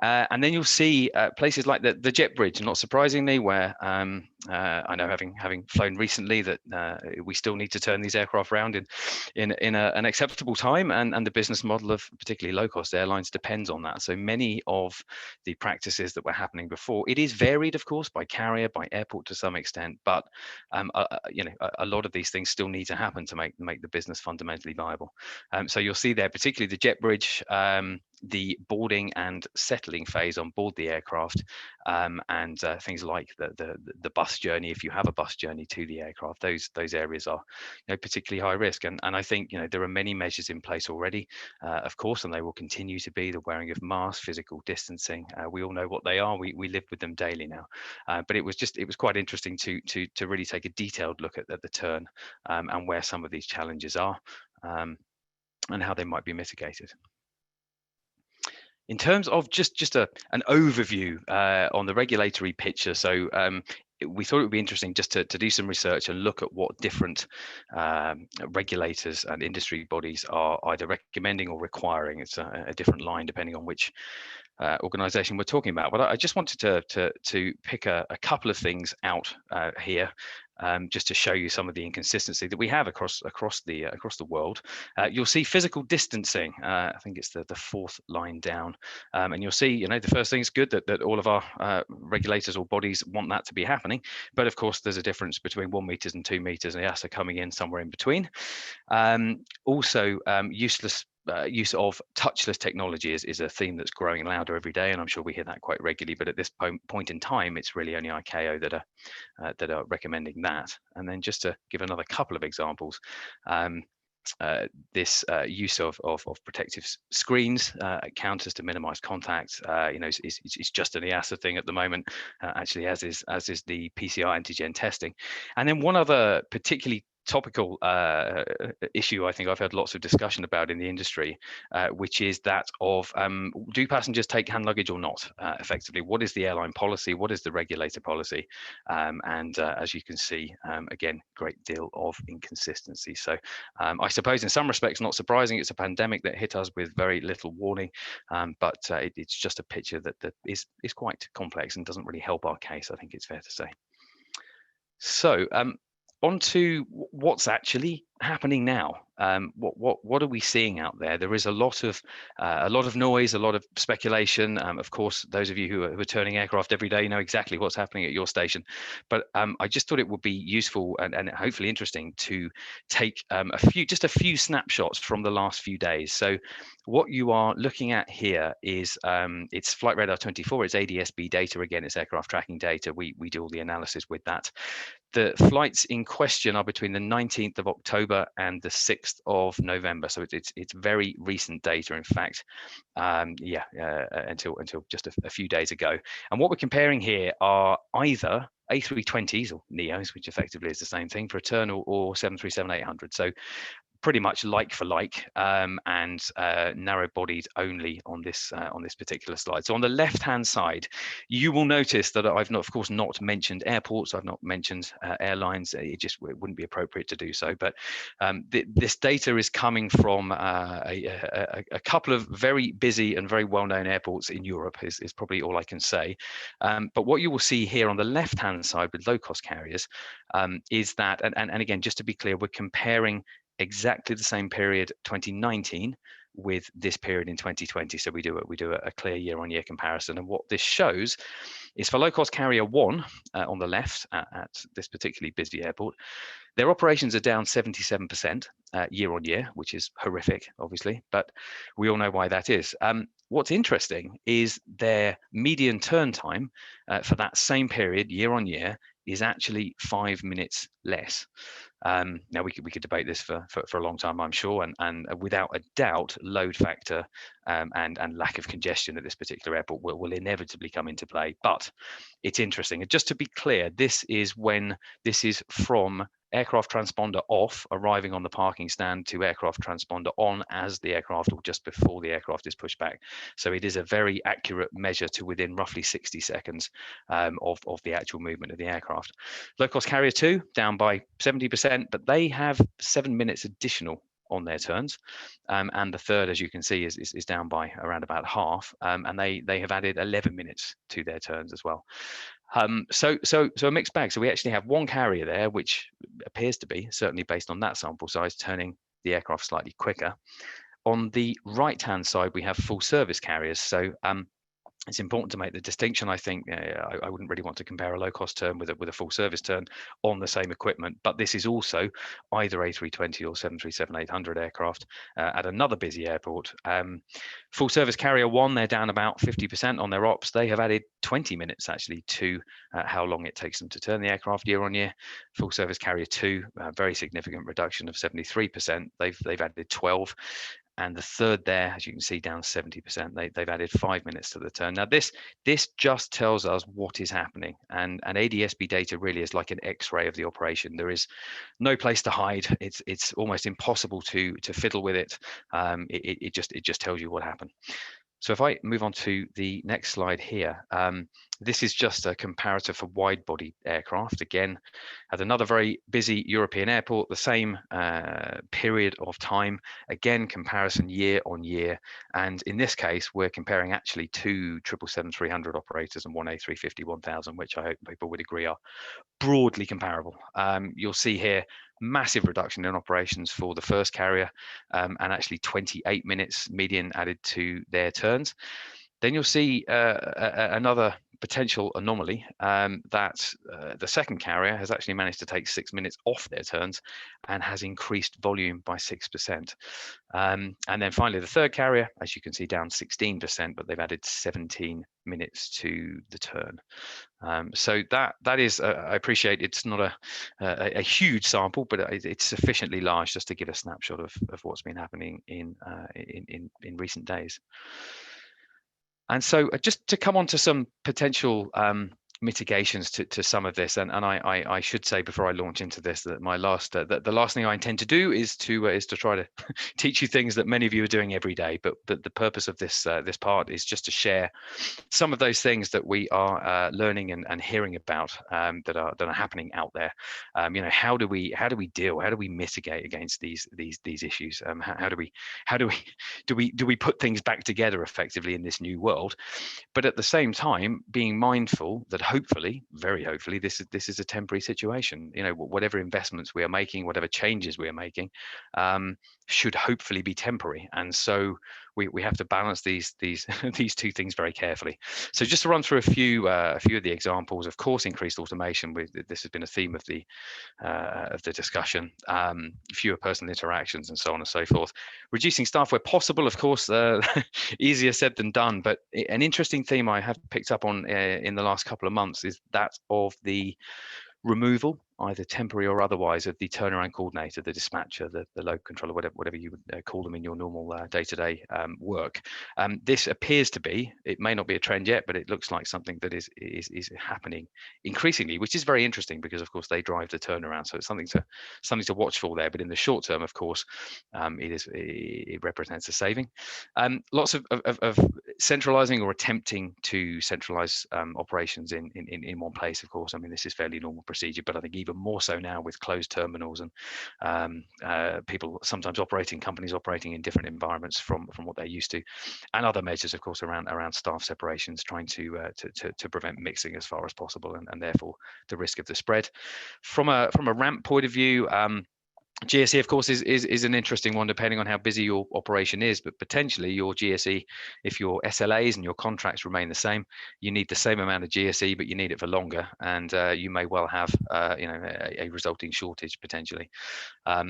And then you'll see places like the jet bridge, not surprisingly, where I know, having flown recently, that we still need to turn these aircraft around in an acceptable time, and the business model of particularly low-cost airlines depends on that. So many of the practices that were happening before, it is varied, of course, by carrier, by airport to some extent, but a lot of these things still need to happen to make the business fundamentally viable. So you'll see there, particularly the jet bridge, the boarding and settling phase on board the aircraft, and things like the bus journey, if you have a bus journey to the aircraft, those areas are particularly high risk. And I think there are many measures in place already, of course, and they will continue to be: the wearing of masks, physical distancing. We all know what they are. We live with them daily now. But it was quite interesting to really take a detailed look at the turn, and where some of these challenges are, and how they might be mitigated. In terms of just an overview on the regulatory picture, so we thought it would be interesting just to do some research and look at what different regulators and industry bodies are either recommending or requiring. It's a different line depending on which organization we're talking about. But I just wanted to pick a couple of things out here, just to show you some of the inconsistency that we have across the world. You'll see physical distancing. I think it's the fourth line down, and you'll see, the first thing is good that all of our regulators or bodies want that to be happening. But of course, there's a difference between 1 meter and 2 meters, and EASA coming in somewhere in between. Also, use of touchless technology is a theme that's growing louder every day, and I'm sure we hear that quite regularly. But at this point in time, it's really only ICAO that are recommending that. And then just to give another couple of examples, this use of protective screens, counters to minimize contact, it's just an EASA thing at the moment, actually, as is the PCR antigen testing. And then one other particularly topical issue I think I've had lots of discussion about in the industry, which is that of do passengers take hand luggage or not? Effectively, what is the airline policy? What is the regulator policy? And as you can see, again, great deal of inconsistency. So I suppose in some respects not surprising. It's a pandemic that hit us with very little warning, but it's just a picture that is quite complex and doesn't really help our case, I think it's fair to say. So on to what's actually happening now. What are we seeing out there? There is a lot of noise, a lot of speculation. Of course, those of you who are turning aircraft every day know exactly what's happening at your station. But I just thought it would be useful and hopefully interesting to take just a few snapshots from the last few days. So what you are looking at here is it's Flight Radar 24. It's ADSB data again. It's aircraft tracking data. We do all the analysis with that. The flights in question are between the 19th of October and the 6th of November. So it's very recent data, in fact, until just a few days ago. And what we're comparing here are either A320s or NEOs, which effectively is the same thing, for return, or 737-800. So pretty much like for like, and narrow-bodied only on this particular slide. So on the left-hand side, you will notice that I've not, of course, not mentioned airports. I've not mentioned airlines. It wouldn't be appropriate to do so. But this data is coming from a couple of very busy and very well-known airports in Europe. Is probably all I can say. But what you will see here on the left-hand side with low-cost carriers is that, and again, just to be clear, we're comparing exactly the same period 2019 with this period in 2020. So we do a clear year-on-year comparison. And what this shows is for low-cost carrier 1 on the left at this particularly busy airport, their operations are down 77% year-on-year, which is horrific, obviously, but we all know why that is. What's interesting is their median turn time for that same period year-on-year is actually 5 minutes less. Now we could debate this for a long time, I'm sure, and without a doubt, load factor and lack of congestion at this particular airport will inevitably come into play. But it's interesting. And just to be clear, this is from aircraft transponder off, arriving on the parking stand, to aircraft transponder on as the aircraft, or just before the aircraft is pushed back. So it is a very accurate measure to within roughly 60 seconds of the actual movement of the aircraft. Low-cost carrier 2 down by 70%, but they have 7 minutes additional on their turns, and the third, as you can see, is down by around about half, and they have added 11 minutes to their turns as well. So a mixed bag. So we actually have one carrier there, which appears to be, certainly based on that sample size, turning the aircraft slightly quicker. On the right-hand side, we have full service carriers. So it's important to make the distinction. I think I wouldn't really want to compare a low-cost turn with a full service turn on the same equipment, but this is also either A320 or 737-800 aircraft at another busy airport. Full service carrier 1, they're down about 50% on their ops. They have added 20 minutes actually to how long it takes them to turn the aircraft year on year. Full service carrier 2, very significant reduction of 73%. They've added 12. And the third there, as you can see, down 70%. They've added 5 minutes to the turn. Now, this just tells us what is happening. And ADSB data really is like an X-ray of the operation. There is no place to hide. It's almost impossible to fiddle with it. It just tells you what happened. So if I move on to the next slide here, this is just a comparator for wide-body aircraft. Again, at another very busy European airport, the same period of time. Again, comparison year on year. And in this case, we're comparing actually 2 777-300 operators and 1 A350-1000, which I hope people would agree are broadly comparable. You'll see here massive reduction in operations for the first carrier, and actually 28 minutes median added to their turns. Then you'll see another potential anomaly that the second carrier has actually managed to take 6 minutes off their turns and has increased volume by 6%. And then finally, the third carrier, as you can see, down 16%, but they've added 17 minutes to the turn. So that is, I appreciate it's not a huge sample, but it's sufficiently large just to give a snapshot of what's been happening in recent days. And so just to come on to some potential mitigations to some of this, and I should say before I launch into this that my last the last thing I intend to do is to try to teach you things that many of you are doing every day, but the purpose of this this part is just to share some of those things that we are learning and hearing about that are happening out there. You know, how do we mitigate against these issues? How do we put things back together effectively in this new world? But at the same time, being mindful that hopefully, very hopefully, this is a temporary situation. You know, whatever investments we are making, whatever changes we are making, should hopefully be temporary. And so we have to balance these these two things very carefully. So just to run through a few of the examples, of course, increased automation. This has been a theme of the discussion. Fewer personal interactions and so on and so forth. Reducing staff where possible, of course, easier said than done. But an interesting theme I have picked up on in the last couple of months is that of the removal, either temporary or otherwise, of the turnaround coordinator, the dispatcher, the load controller, whatever you would call them in your normal day-to-day work. This appears to be, it may not be a trend yet, but it looks like something that is happening increasingly, which is very interesting because, of course, they drive the turnaround. So it's something to watch for there. But in the short term, of course, it represents a saving. Lots of centralizing or attempting to centralize operations in one place, of course. I mean, this is fairly normal procedure, but I think even more so now with closed terminals and people sometimes companies operating in different environments from what they're used to, and other measures, of course, around staff separations, trying to prevent mixing as far as possible, and therefore the risk of the spread. From a ramp point of view, GSE, of course, is an interesting one, depending on how busy your operation is. But potentially your GSE, if your SLAs and your contracts remain the same, you need the same amount of GSE, but you need it for longer, and you may well have a resulting shortage potentially.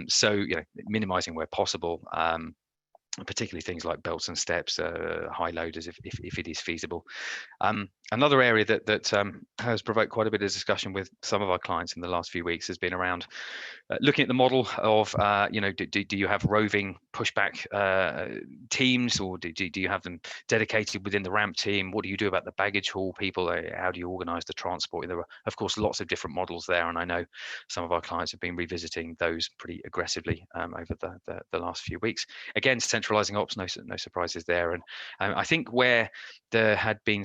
So minimizing where possible. Particularly things like belts and steps, high loaders, if it is feasible. Another area that has provoked quite a bit of discussion with some of our clients in the last few weeks has been around looking at the model of, do you have roving pushback teams, or do you have them dedicated within the ramp team? What do you do about the baggage haul people? How do you organize the transport? There are, of course, lots of different models there, and I know some of our clients have been revisiting those pretty aggressively over the last few weeks. Again, centralizing ops, no surprises there. And I think where there had been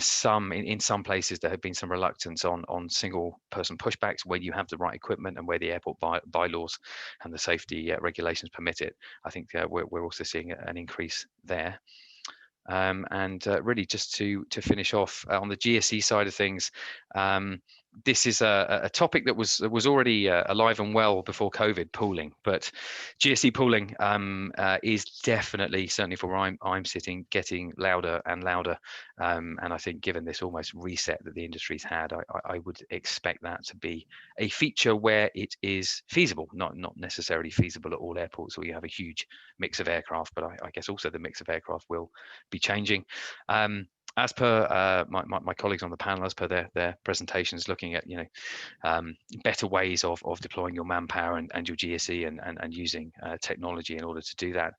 in some places there had been some reluctance on single person pushbacks when you have the right equipment and where the airport bylaws and the safety regulations permit it. I think we're also seeing an increase there. And really just to finish off on the GSE side of things, this is a topic that was already alive and well before COVID, pooling, but GSE pooling is definitely, certainly for where I'm sitting, getting louder and louder. And I think given this almost reset that the industry's had, I would expect that to be a feature where it is feasible, not necessarily feasible at all airports where you have a huge mix of aircraft, but I guess also the mix of aircraft will be changing. As per my colleagues on the panel, as per their presentations, looking at better ways of deploying your manpower and your GSE and using technology in order to do that.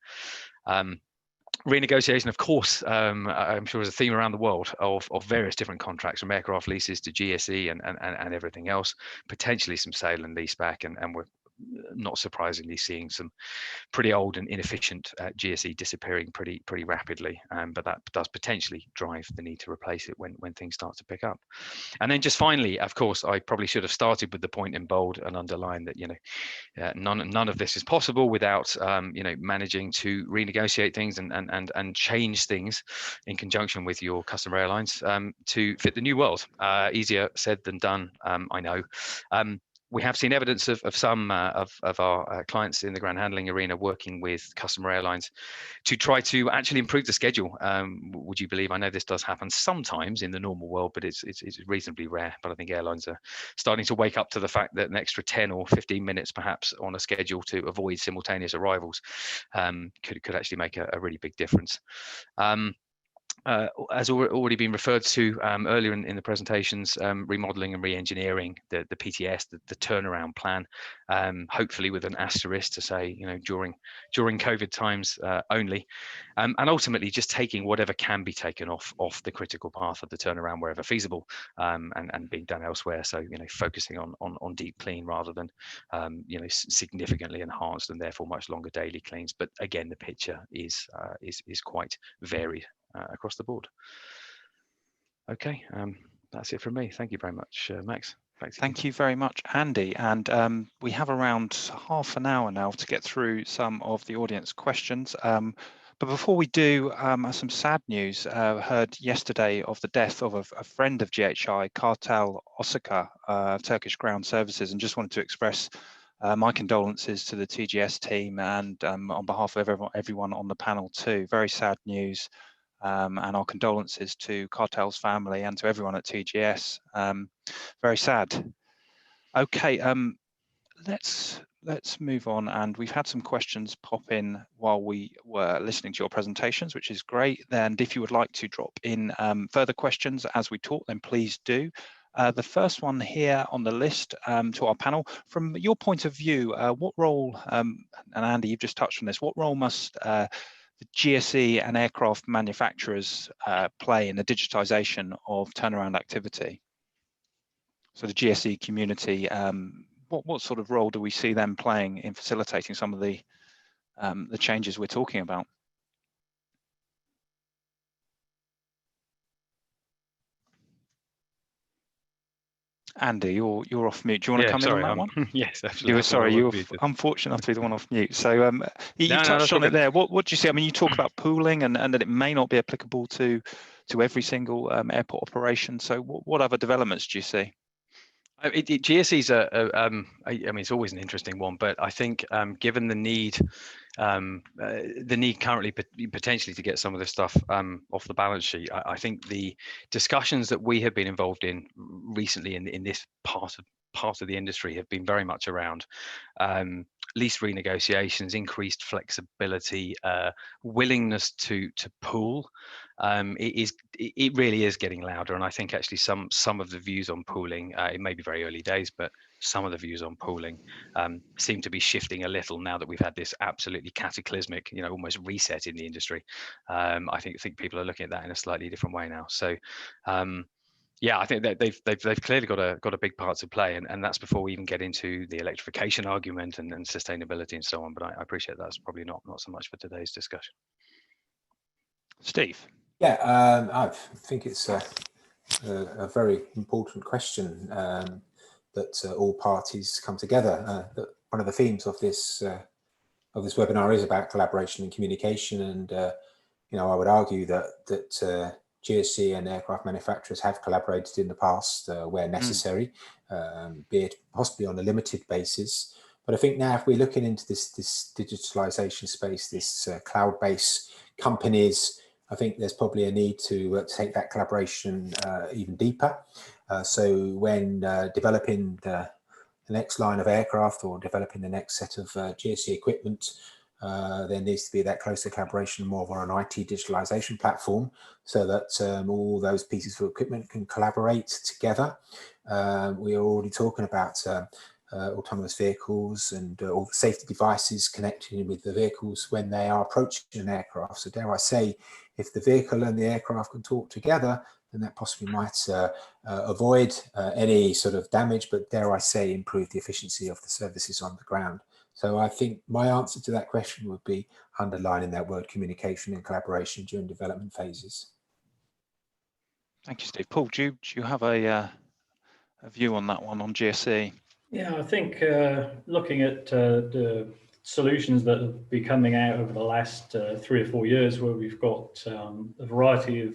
Renegotiation, of course, I'm sure is a theme around the world of various different contracts, from aircraft leases to GSE and everything else, potentially some sale and lease back, and we're not surprisingly seeing some pretty old and inefficient GSE disappearing pretty rapidly, but that does potentially drive the need to replace it when things start to pick up. And then just finally, of course, I probably should have started with the point in bold and underlined that none of this is possible without managing to renegotiate things and change things in conjunction with your customer airlines to fit the new world. Easier said than done, I know. We have seen evidence of some of our clients in the ground handling arena working with customer airlines to try to actually improve the schedule. Would you believe? I know this does happen sometimes in the normal world, but it's reasonably rare. But I think airlines are starting to wake up to the fact that an extra 10 or 15 minutes perhaps on a schedule to avoid simultaneous arrivals could actually make a really big difference. As already been referred to earlier in the presentations, remodeling and re-engineering the PTS, the turnaround plan, hopefully with an asterisk to say, during COVID times only, and ultimately just taking whatever can be taken off the critical path of the turnaround wherever feasible, and being done elsewhere. So focusing on deep clean rather than significantly enhanced and therefore much longer daily cleans. But again, the picture is quite varied across the board. Okay, that's it from me. Thank you very much, Max.
Thank you very much, Andy. And we have around half an hour now to get through some of the audience questions. But before we do, some sad news. Heard yesterday of the death of a friend of GHI, Kartal Osaka, Turkish Ground Services, and just wanted to express my condolences to the TGS team and on behalf of everyone on the panel too. Very sad news. And our condolences to Kartal's family and to everyone at TGS. Very sad. Okay, let's move on. And we've had some questions pop in while we were listening to your presentations, which is great. And if you would like to drop in further questions as we talk, then please do. The first one here on the list to our panel, from your point of view, what role, and Andy, you've just touched on this, what role must the GSE and aircraft manufacturers play in the digitization of turnaround activity? So the GSE community, what sort of role do we see them playing in facilitating some of the changes we're talking about? Andy, you're off mute. Do you want to come in on that one?
Yes, absolutely.
Sorry, you were unfortunate enough to be the one off mute. So you touched on it there. What do you see? I mean, you talk about pooling and that it may not be applicable to every single airport operation. So what other developments do you see?
GSEs are, I mean, it's always an interesting one, but I think given the need currently potentially to get some of this stuff off the balance sheet, I think the discussions that we have been involved in recently in this part of the industry have been very much around lease renegotiations, increased flexibility, willingness to pool. It really is getting louder, and I think actually some of the views on pooling, it may be very early days, but some of the views on pooling seem to be shifting a little now that we've had this absolutely cataclysmic, almost reset in the industry. I think people are looking at that in a slightly different way now. So yeah, I think that they've clearly got a big part to play, and that's before we even get into the electrification argument and sustainability and so on. But I appreciate that's probably not so much for today's discussion.
Steve.
Yeah, I think it's a very important question that all parties come together. One of the themes of this webinar is about collaboration and communication, and I would argue that GSE and aircraft manufacturers have collaborated in the past where necessary, be it possibly on a limited basis. But I think now if we're looking into this digitalization space, this cloud-based companies, I think there's probably a need to take that collaboration even deeper. So when developing the next line of aircraft or developing the next set of GSE equipment, there needs to be that closer collaboration more on an IT digitalization platform so that all those pieces of equipment can collaborate together. We are already talking about autonomous vehicles and all the safety devices connecting with the vehicles when they are approaching an aircraft. So dare I say, if the vehicle and the aircraft can talk together, then that possibly might avoid any sort of damage, but dare I say, improve the efficiency of the services on the ground. So I think my answer to that question would be underlining that word communication and collaboration during development phases.
Thank you, Steve. Paul, do you have a view on that one, on GSE?
Yeah, I think looking at the solutions that have been coming out over the last 3 or 4 years, where we've got a variety of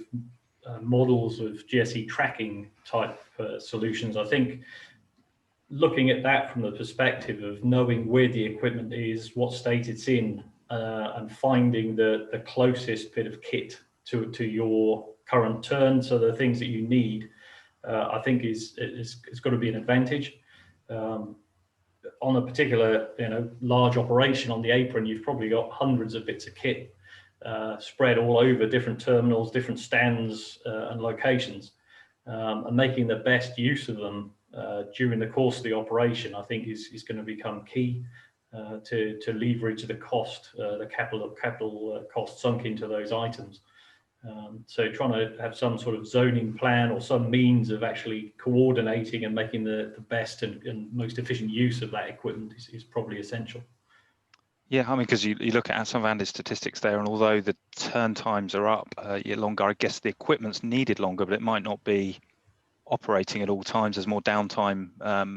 models of GSE tracking type solutions, I think looking at that from the perspective of knowing where the equipment is, what state it's in, and finding the closest bit of kit to your current turn, so the things that you need, I think it's got to be an advantage. On a particular, large operation on the apron, you've probably got hundreds of bits of kit spread all over different terminals, different stands and locations, and making the best use of them during the course of the operation, I think is going to become key to leverage the cost, the capital cost sunk into those items. So trying to have some sort of zoning plan or some means of actually coordinating and making the best and most efficient use of that equipment is probably essential.
Yeah, I mean, because you look at some of Andy's statistics there, and although the turn times are up longer, I guess the equipment's needed longer, but it might not be operating at all times. There's more downtime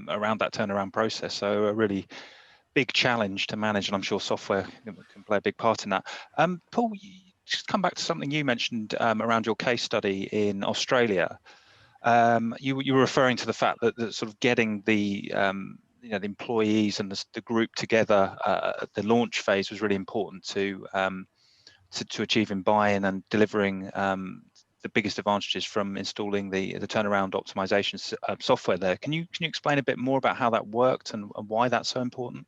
around that turnaround process. So a really big challenge to manage, and I'm sure software can play a big part in that. Paul, just come back to something you mentioned around your case study in Australia. You were referring to the fact that sort of getting the the employees and the group together at the launch phase was really important to achieving buy-in and delivering the biggest advantages from installing the turnaround optimization software there. Can you explain a bit more about how that worked and why that's so important?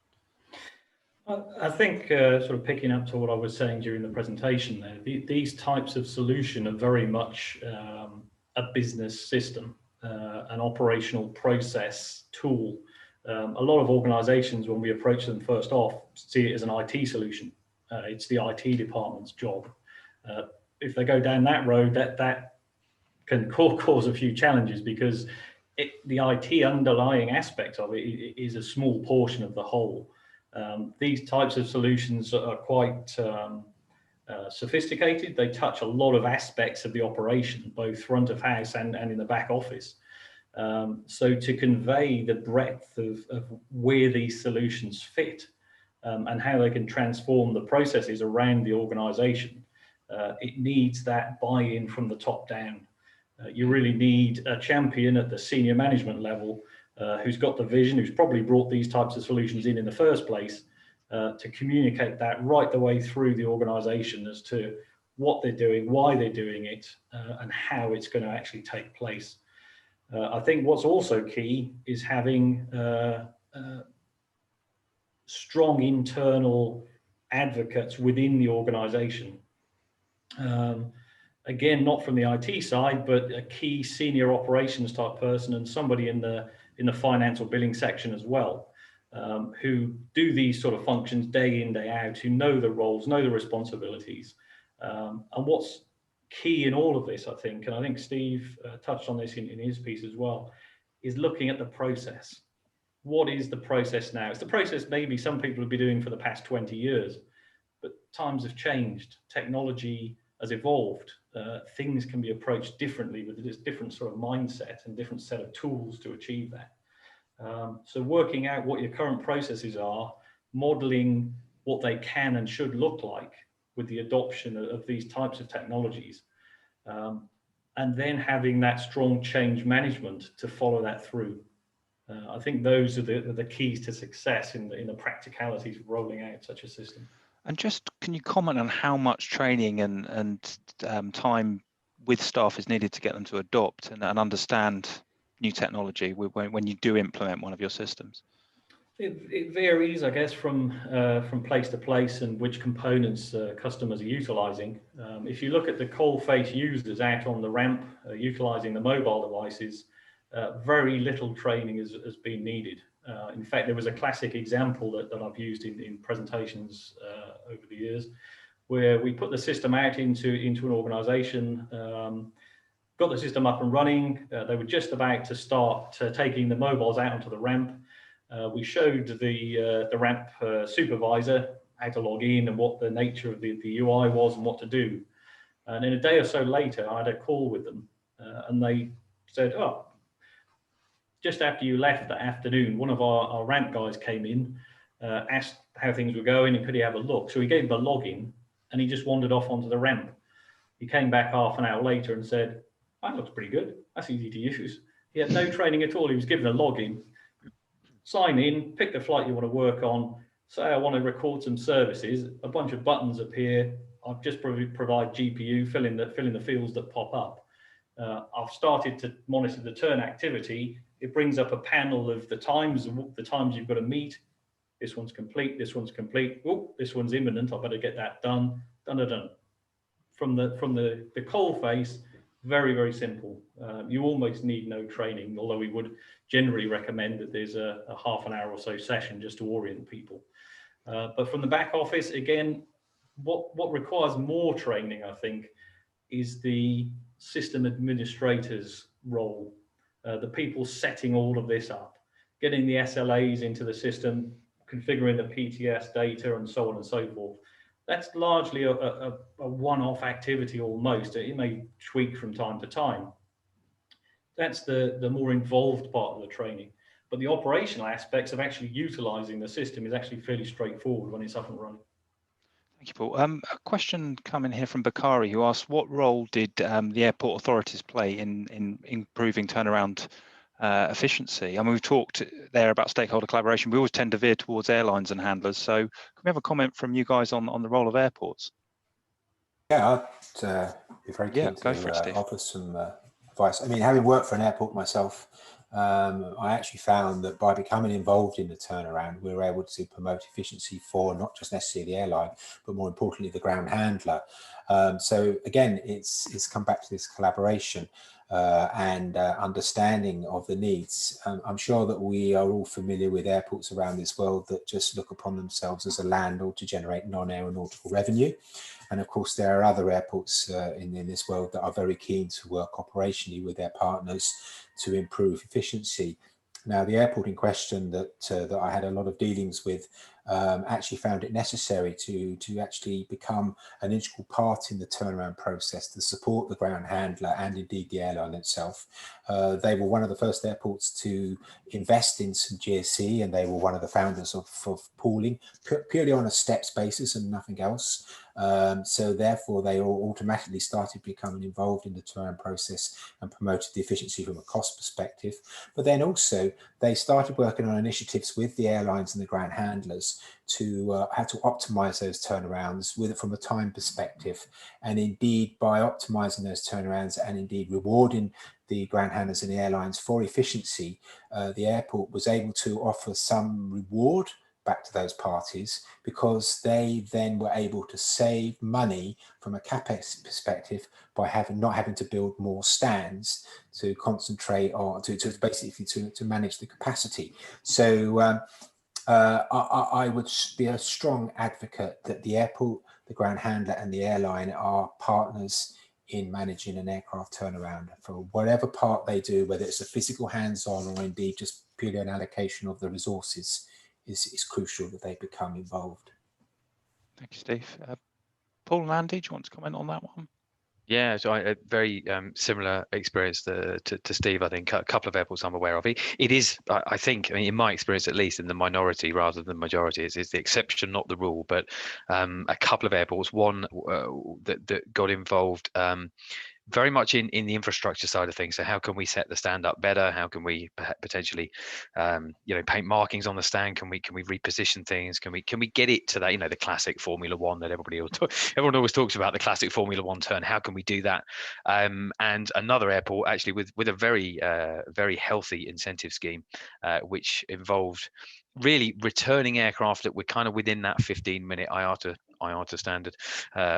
I think sort of picking up to what I was saying during the presentation there, these types of solution are very much a business system, an operational process tool. A lot of organizations, when we approach them first off, see it as an IT solution. It's the IT department's job. If they go down that road, that can cause a few challenges, because the IT underlying aspect of it is a small portion of the whole. These types of solutions are quite sophisticated. They touch a lot of aspects of the operation, both front of house and in the back office. So to convey the breadth of where these solutions fit and how they can transform the processes around the organization, it needs that buy-in from the top down. You really need a champion at the senior management level who's got the vision, who's probably brought these types of solutions in the first place, to communicate that right the way through the organization as to what they're doing, why they're doing it, and how it's going to actually take place. I think what's also key is having strong internal advocates within the organization. Again, not from the IT side, but a key senior operations type person and somebody in the finance or billing section as well, who do these sort of functions day in, day out, who know the roles, know the responsibilities. And what's key in all of this, I think, and I think Steve touched on this in his piece as well, is looking at the process. What is the process now? It's the process maybe some people have been doing for the past 20 years, but times have changed. Technology has evolved. Things can be approached differently with a different sort of mindset and different set of tools to achieve that. So working out what your current processes are, modeling what they can and should look like with the adoption of these types of technologies, and then having that strong change management to follow that through. I think those are the keys to success in the practicalities of rolling out such a system.
And just can you comment on how much training and time with staff is needed to get them to adopt and understand new technology when you do implement one of your systems?
It varies, I guess, from place to place and which components customers are utilising. If you look at the coal-face users out on the ramp utilising the mobile devices, very little training has been needed. In fact, there was a classic example that I've used in presentations over the years, where we put the system out into an organisation, got the system up and running. They were just about to start taking the mobiles out onto the ramp. We showed the ramp supervisor how to log in and what the nature of the UI was and what to do. And in a day or so later, I had a call with them, and they said, "Oh, just after you left that afternoon, one of our ramp guys came in, asked how things were going and could he have a look." So he gave him a login and he just wandered off onto the ramp. He came back half an hour later and said, "That looks pretty good. That's easy to use." He had no training at all. He was given a login. sign in, pick the flight you want to work on, say I want to record some services, a bunch of buttons appear, I've just provide GPU, fill in the fields that pop up. I've started to monitor the turn activity. It brings up a panel of the times you've got to meet. This one's complete, this one's complete. Oh, this one's imminent, I better get that done. Done. From the coal face, very, very simple. You almost need no training, although we would generally recommend that there's a half an hour or so session just to orient people. But from the back office, again, what requires more training, I think, is the system administrator's role, the people setting all of this up, getting the SLAs into the system, configuring the PTS data, and so on and so forth. That's largely a one-off activity almost. It may tweak from time to time. That's the more involved part of the training. But the operational aspects of actually utilizing the system is actually fairly straightforward when it's up and running.
Thank you, Paul. A question coming here from Bakari, who asked, what role did the airport authorities play in improving turnaround efficiency? I mean, we've talked there about stakeholder collaboration. We always tend to veer towards airlines and handlers. So can we have a comment from you guys on the role of airports?
Yeah, I'd be very keen to offer some advice. I mean, having worked for an airport myself, I actually found that by becoming involved in the turnaround, we were able to promote efficiency for not just necessarily the airline, but more importantly, the ground handler. So again, it's come back to this collaboration and understanding of the needs. I'm sure that we are all familiar with airports around this world that just look upon themselves as a landlord to generate non-aeronautical revenue. And of course, there are other airports in this world that are very keen to work operationally with their partners to improve efficiency. Now, the airport in question that I had a lot of dealings with actually found it necessary to actually become an integral part in the turnaround process to support the ground handler and indeed the airline itself. They were one of the first airports to invest in some GSC, and they were one of the founders of pooling purely on a steps basis and nothing else. So therefore, they all automatically started becoming involved in the turnaround process and promoted the efficiency from a cost perspective. But then also, they started working on initiatives with the airlines and the ground handlers to how to optimize those turnarounds from a time perspective. And indeed, by optimizing those turnarounds and indeed rewarding the ground handlers and the airlines for efficiency, the airport was able to offer some reward back to those parties, because they then were able to save money from a CapEx perspective by not having to build more stands to concentrate on, to manage the capacity. So I would be a strong advocate that the airport, the ground handler and the airline are partners in managing an aircraft turnaround for whatever part they do, whether it's a physical hands-on or indeed just purely an allocation of the resources. Is crucial that they become involved.
Thank you, Steve. Paul and Andy, do you want to comment on that one?
Yeah, so I very similar experience to Steve. I think a couple of airports I'm aware of. It is, I think, I mean, in my experience at least, in the minority rather than majority. It's the exception, not the rule. But a couple of airports, one that got involved very much in the infrastructure side of things. So how can we set the stand up better? How can we potentially paint markings on the stand? Can we reposition things? Can we get it to that, the classic Formula One that everyone always talks about, the classic Formula One turn? How can we do that? And another airport actually with a very very healthy incentive scheme, which involved really returning aircraft that were kind of within that 15-minute IATA standard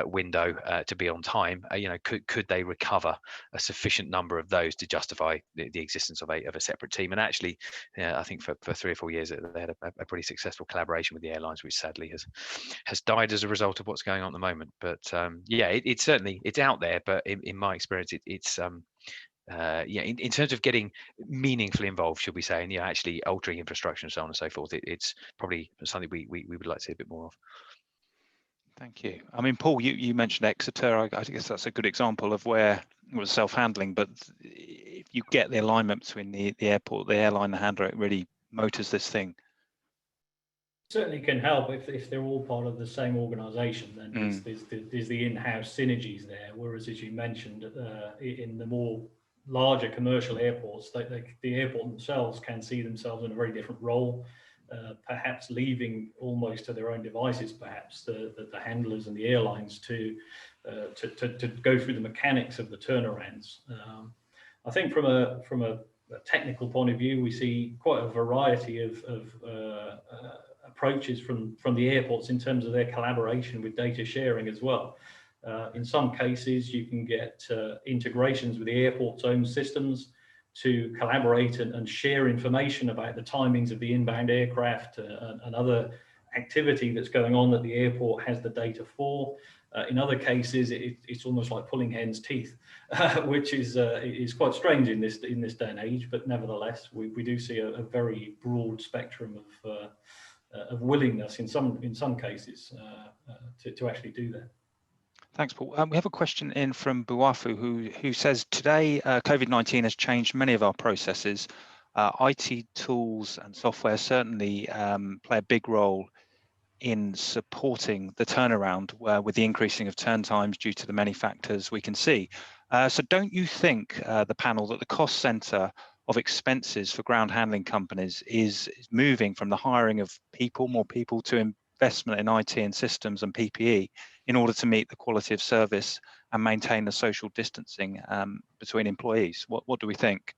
window to be on time. Could they recover a sufficient number of those to justify the existence of a separate team? And actually, I think for 3 or 4 years they had a pretty successful collaboration with the airlines, which sadly has died as a result of what's going on at the moment. But it's certainly out there. But in my experience, it's in terms of getting meaningfully involved, should we say, and actually altering infrastructure and so on and so forth, it's probably something we would like to see a bit more of.
Thank you. I mean, Paul, you mentioned Exeter. I guess that's a good example of where it was self-handling, but if you get the alignment between the airport, the airline, the handler, it really motors this thing.
Certainly can help if they're all part of the same organisation. Then there's the in-house synergies there. Whereas, as you mentioned, in the more larger commercial airports, the airport themselves can see themselves in a very different role, perhaps leaving almost to their own devices, perhaps the handlers and the airlines to go through the mechanics of the turnarounds. I think from a technical point of view, we see quite a variety of approaches from the airports in terms of their collaboration with data sharing as well. In some cases, you can get integrations with the airport's own systems to collaborate and share information about the timings of the inbound aircraft and other activity that's going on that the airport has the data for. In other cases, it's almost like pulling hen's teeth, which is quite strange in this day and age. But nevertheless, we do see a very broad spectrum of willingness in some cases to actually do that.
Thanks, Paul. We have a question in from Buafu who says, today COVID-19 has changed many of our processes. IT tools and software certainly play a big role in supporting the turnaround with the increasing of turn times due to the many factors we can see. So don't you think, the panel, that the cost centre of expenses for ground handling companies is moving from the hiring of more people, to investment in IT and systems and PPE in order to meet the quality of service and maintain the social distancing between employees? What do we think?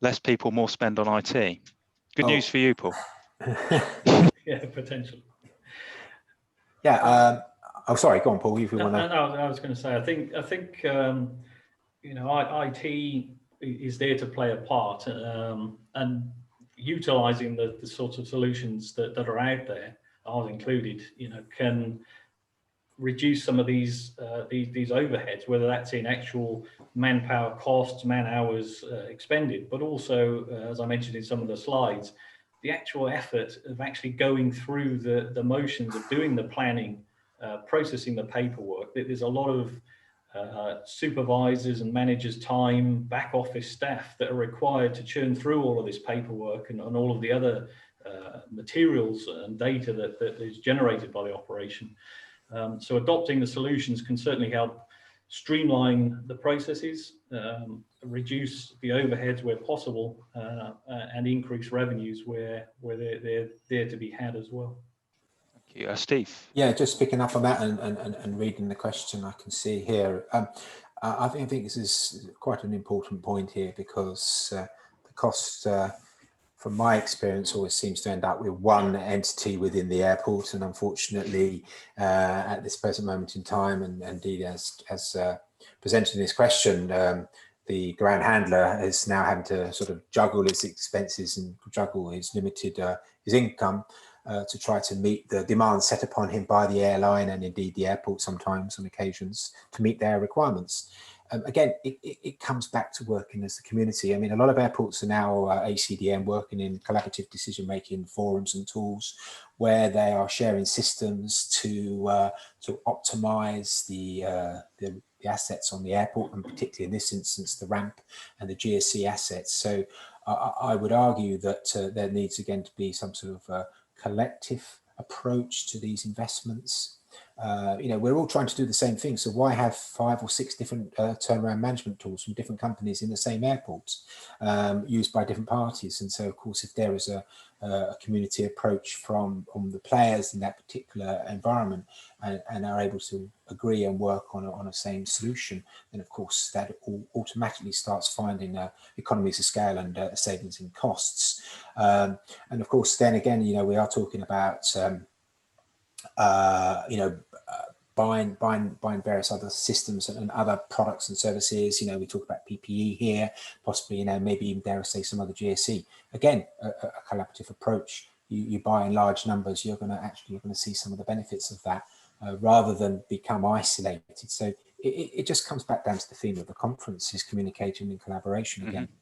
Less people, more spend on IT. Good news for you, Paul.
Yeah, potentially.
Yeah. Oh, sorry. Go on, Paul. If you want to.
No, I was going to say. I think IT is there to play a part, and utilising the sorts of solutions that are out there, ours included, can reduce some of these overheads, whether that's in actual manpower costs, man hours expended, but also, as I mentioned in some of the slides, the actual effort of actually going through the motions of doing the planning, processing the paperwork. There's a lot of supervisors and managers' time, back office staff that are required to churn through all of this paperwork and all of the other materials and data that is generated by the operation. So adopting the solutions can certainly help streamline the processes, reduce the overheads where possible, and increase revenues where they're there to be had as well.
Thank you. Steve?
Yeah, just picking up on that and reading the question I can see here. I think this is quite an important point here, because the cost, from my experience, always seems to end up with one entity within the airport, and unfortunately, at this present moment in time, and indeed as presented in this question, the ground handler is now having to sort of juggle his expenses and juggle his limited his income to try to meet the demands set upon him by the airline and indeed the airport sometimes on occasions to meet their requirements. Again, it comes back to working as a community. I mean, a lot of airports are now ACDM, working in collaborative decision-making forums and tools where they are sharing systems to optimize the assets on the airport, and particularly in this instance, the ramp and the GSC assets. So I would argue that there needs again to be some sort of collective approach to these investments. We're all trying to do the same thing. So why have 5 or 6 different turnaround management tools from different companies in the same airports used by different parties? And so, of course, if there is a community approach from the players in that particular environment and are able to agree and work on a same solution, then of course that automatically starts finding economies of scale and savings in costs. And of course, then again, we are talking about buying various other systems and other products and services. We talk about PPE here, possibly, maybe even dare I say some other GSE. Again, a collaborative approach. You buy in large numbers, you're going to see some of the benefits of that rather than become isolated. So it just comes back down to the theme of the conference, is communication and collaboration again.
Mm-hmm.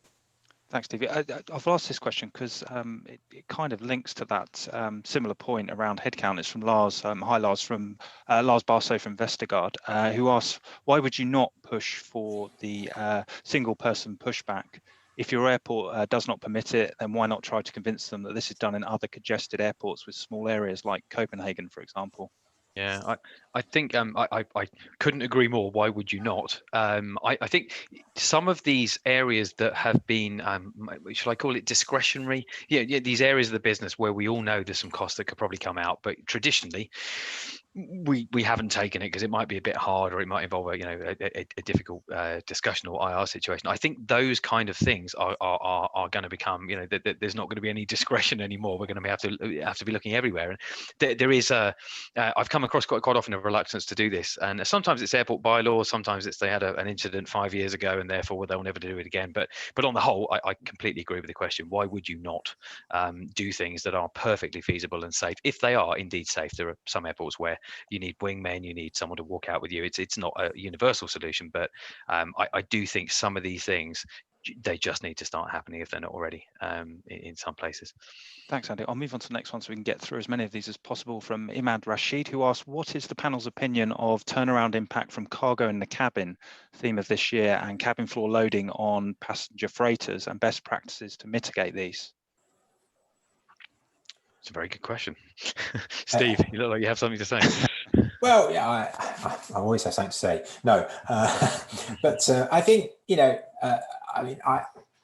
Thanks, Steve. I've asked this question because it kind of links to that similar point around headcount. It's from Lars. Hi, Lars, from Lars Barso from Vestergaard, who asks, why would you not push for the single person pushback? If your airport does not permit it, then why not try to convince them that this is done in other congested airports with small areas like Copenhagen, for example?
Yeah, I think I couldn't agree more. Why would you not? I think some of these areas that have been, should I call it discretionary? Yeah, these areas of the business where we all know there's some costs that could probably come out, but traditionally we haven't taken it because it might be a bit hard, or it might involve a difficult discussion or IR situation. I think those kind of things are going to become, there's not going to be any discretion anymore. We're going to have to be looking everywhere, and there is a I've come across quite often a reluctance to do this, and sometimes it's airport bylaw, sometimes it's they had an incident 5 years ago and therefore they'll never do it again. But on the whole, I completely agree with the question. Why would you not do things that are perfectly feasible and safe if they are indeed safe? There are some airports where you need wingmen, you need someone to walk out with you. It's not a universal solution, but I do think some of these things, they just need to start happening if they're not already in some places.
Thanks, Andy. I'll move on to the next one so we can get through as many of these as possible. From Imad Rashid, who asked, what is the panel's opinion of turnaround impact from cargo in the cabin, theme of this year, and cabin floor loading on passenger freighters, and best practices to mitigate these?
It's a very good question. Steve, you look like you have something to say.
Well, yeah, I always have something to say. No, but I think, I mean,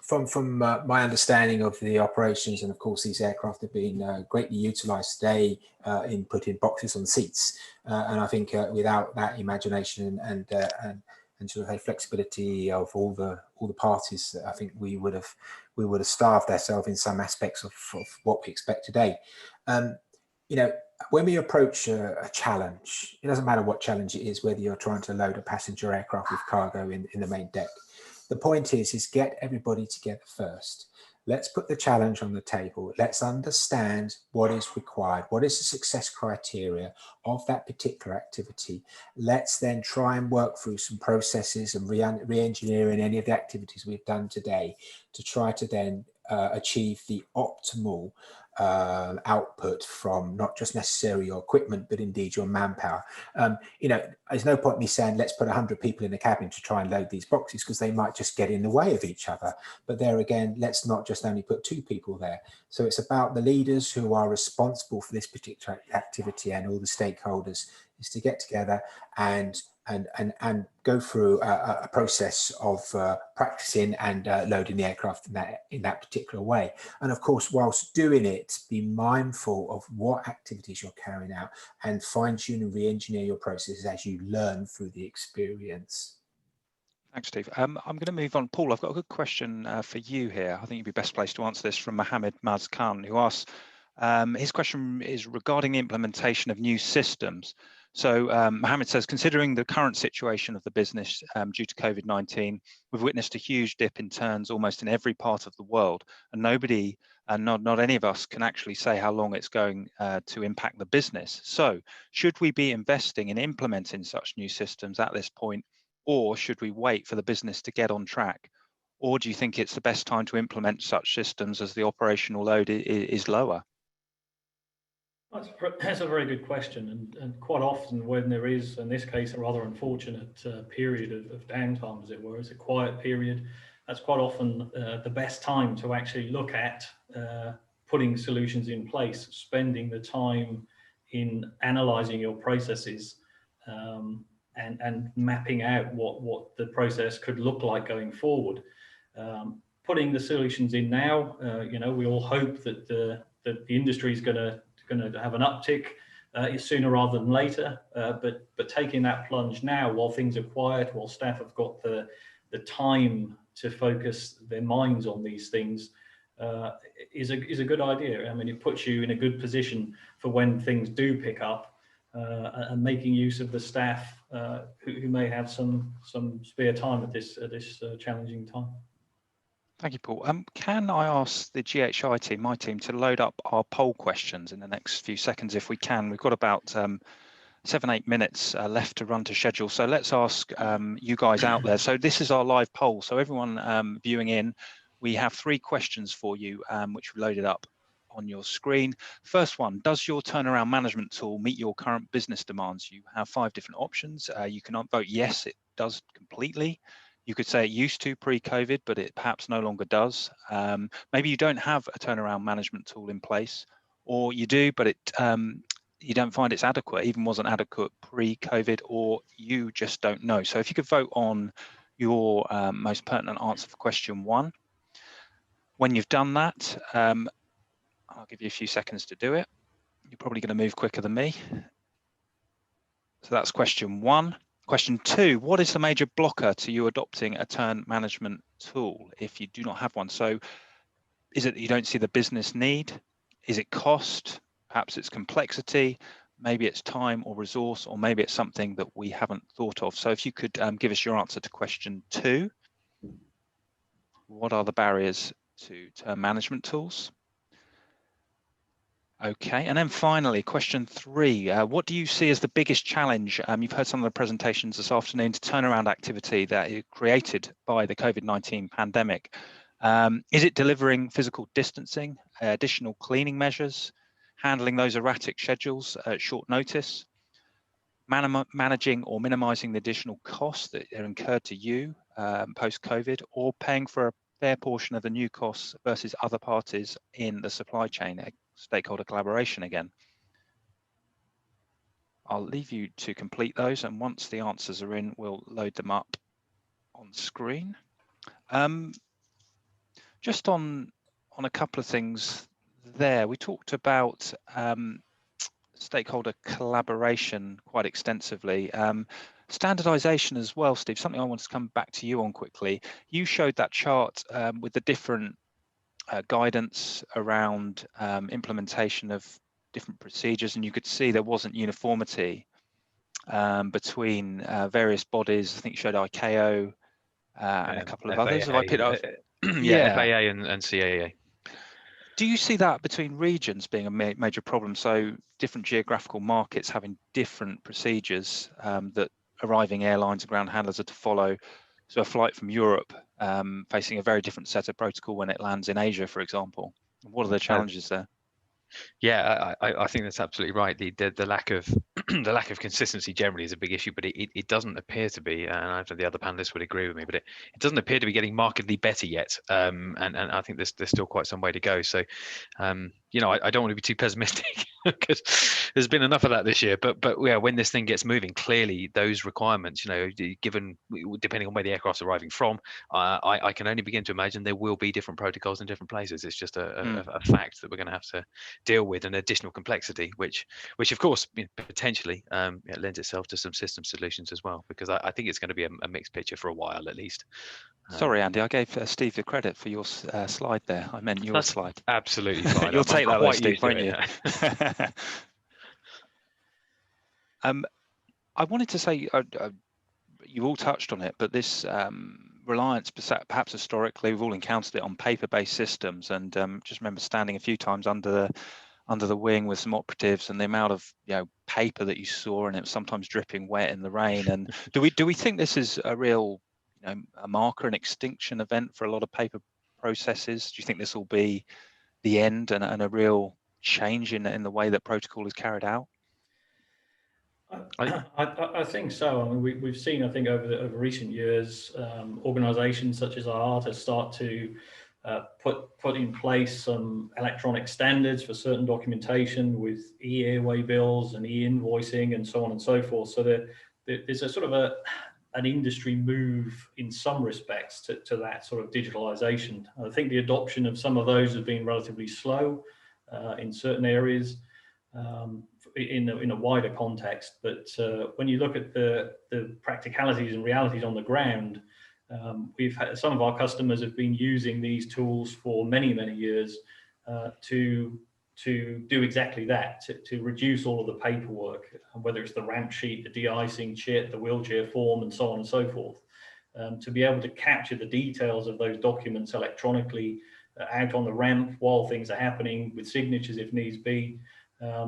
from my understanding of the operations, and of course these aircraft have been greatly utilised today in putting boxes on seats, and I think without that imagination and sort of a flexibility of all the parties, I think we would have starved ourselves in some aspects of what we expect today. When we approach a challenge, it doesn't matter what challenge it is, whether you're trying to load a passenger aircraft with cargo in the main deck. The point is get everybody together first. Let's put the challenge on the table. Let's understand what is required. What is the success criteria of that particular activity? Let's then try and work through some processes and re-engineering any of the activities we've done today to try to then achieve the optimal output from not just necessarily your equipment, but indeed your manpower. There's no point in me saying, let's put 100 people in the cabin to try and load these boxes, because they might just get in the way of each other. But there again, let's not just only put 2 people there. So it's about the leaders who are responsible for this particular activity and all the stakeholders is to get together and go through a process of practicing and loading the aircraft in that particular way. And of course, whilst doing it, be mindful of what activities you're carrying out and fine-tune and re-engineer your processes as you learn through the experience.
Thanks, Steve. I'm going to move on. Paul, I've got a good question for you here. I think you'd be best placed to answer this, from Mohammed Mazkan, who asks, his question is regarding the implementation of new systems. So Mohammed says, considering the current situation of the business due to COVID-19, we've witnessed a huge dip in turns almost in every part of the world, and nobody, and not any of us, can actually say how long it's going to impact the business. So should we be investing in implementing such new systems at this point, or should we wait for the business to get on track? Or do you think it's the best time to implement such systems as the operational load is lower?
That's a very good question, and quite often when there is, in this case, a rather unfortunate period of downtime, as it were, it's a quiet period, that's quite often the best time to actually look at putting solutions in place, spending the time in analysing your processes and mapping out what the process could look like going forward. Putting the solutions in now, we all hope that the industry is going to have an uptick sooner rather than later, but taking that plunge now while things are quiet, while staff have got the time to focus their minds on these things, is a good idea. I mean, it puts you in a good position for when things do pick up, and making use of the staff who may have some spare time at this challenging time.
Thank you, Paul. Can I ask the GHI team, my team, to load up our poll questions in the next few seconds if we can? We've got about 7-8 minutes left to run to schedule. So let's ask you guys out there. So this is our live poll. So everyone viewing in, we have 3 questions for you, which we loaded up on your screen. First one, does your turnaround management tool meet your current business demands? You have 5 different options. You can vote yes, it does completely. You could say it used to pre-COVID, but it perhaps no longer does. Maybe you don't have a turnaround management tool in place, or you do, but you don't find it's adequate, even wasn't adequate pre-COVID, or you just don't know. So if you could vote on your most pertinent answer for question 1. When you've done that, I'll give you a few seconds to do it. You're probably going to move quicker than me. So that's question 1. Question 2, what is the major blocker to you adopting a turn management tool if you do not have one? So is it that you don't see the business need? Is it cost? Perhaps it's complexity. Maybe it's time or resource, or maybe it's something that we haven't thought of. So if you could give us your answer to question 2. What are the barriers to turn management tools? Okay, and then finally, question 3. What do you see as the biggest challenge? You've heard some of the presentations this afternoon to turn around activity that is created by the COVID-19 pandemic. Is it delivering physical distancing, additional cleaning measures, handling those erratic schedules at short notice, managing or minimizing the additional costs that are incurred to you post-COVID, or paying for a fair portion of the new costs versus other parties in the supply chain, stakeholder collaboration again? I'll leave you to complete those, and once the answers are in, we'll load them up on screen. Just on a couple of things there, we talked about stakeholder collaboration quite extensively. Standardization as well, Steve, something I wanted to come back to you on quickly. You showed that chart with the different guidance around implementation of different procedures, and you could see there wasn't uniformity between various bodies. I think you showed ICAO and a couple of others. Have I picked up?
Yeah, FAA and CAA.
Do you see that between regions being a major problem? So different geographical markets having different procedures that arriving airlines and ground handlers are to follow. So a flight from Europe facing a very different set of protocol when it lands in Asia, for example. What are the challenges there?
Yeah, I think that's absolutely right. The lack of the lack of consistency generally is a big issue, but it doesn't appear to be, and I know the other panelists would agree with me, but it doesn't appear to be getting markedly better yet. And I think there's still quite some way to go. So, you know, I don't want to be too pessimistic because there's been enough of that this year. But yeah, when this thing gets moving, clearly those requirements, you know, given depending on where the aircraft's arriving from, I can only begin to imagine there will be different protocols in different places. It's just a fact that we're going to have to deal with, an additional complexity, which of course potentially lends itself to some system solutions as well, because I think it's going to be a mixed picture for a while at least.
Sorry, Andy, I gave Steve the credit for your slide there. I meant your slide.
Absolutely fine.
You'll take that though, Steve, won't you? I wanted to say, you all touched on it, but this reliance, perhaps historically, we've all encountered it on paper-based systems, and just remember standing a few times under the wing with some operatives, and the amount of paper that you saw, and it was sometimes dripping wet in the rain. And do we think this is a real a marker, an extinction event for a lot of paper processes? Do you think this will be the end and a real change in the way that protocol is carried out?
I think so. I mean, we've seen, I think, over recent years, organisations such as IATA start to put in place some electronic standards for certain documentation with e-airway bills and e-invoicing and so on and so forth. So there's a sort of an industry move in some respects to that sort of digitalisation. I think the adoption of some of those has been relatively slow in certain areas. In a wider context, but when you look at the practicalities and realities on the ground, we've had some of our customers have been using these tools for many years to do exactly that, to reduce all of the paperwork, whether it's the ramp sheet, the de-icing chit, the wheelchair form, and so on and so forth, to be able to capture the details of those documents electronically out on the ramp while things are happening with signatures if needs be.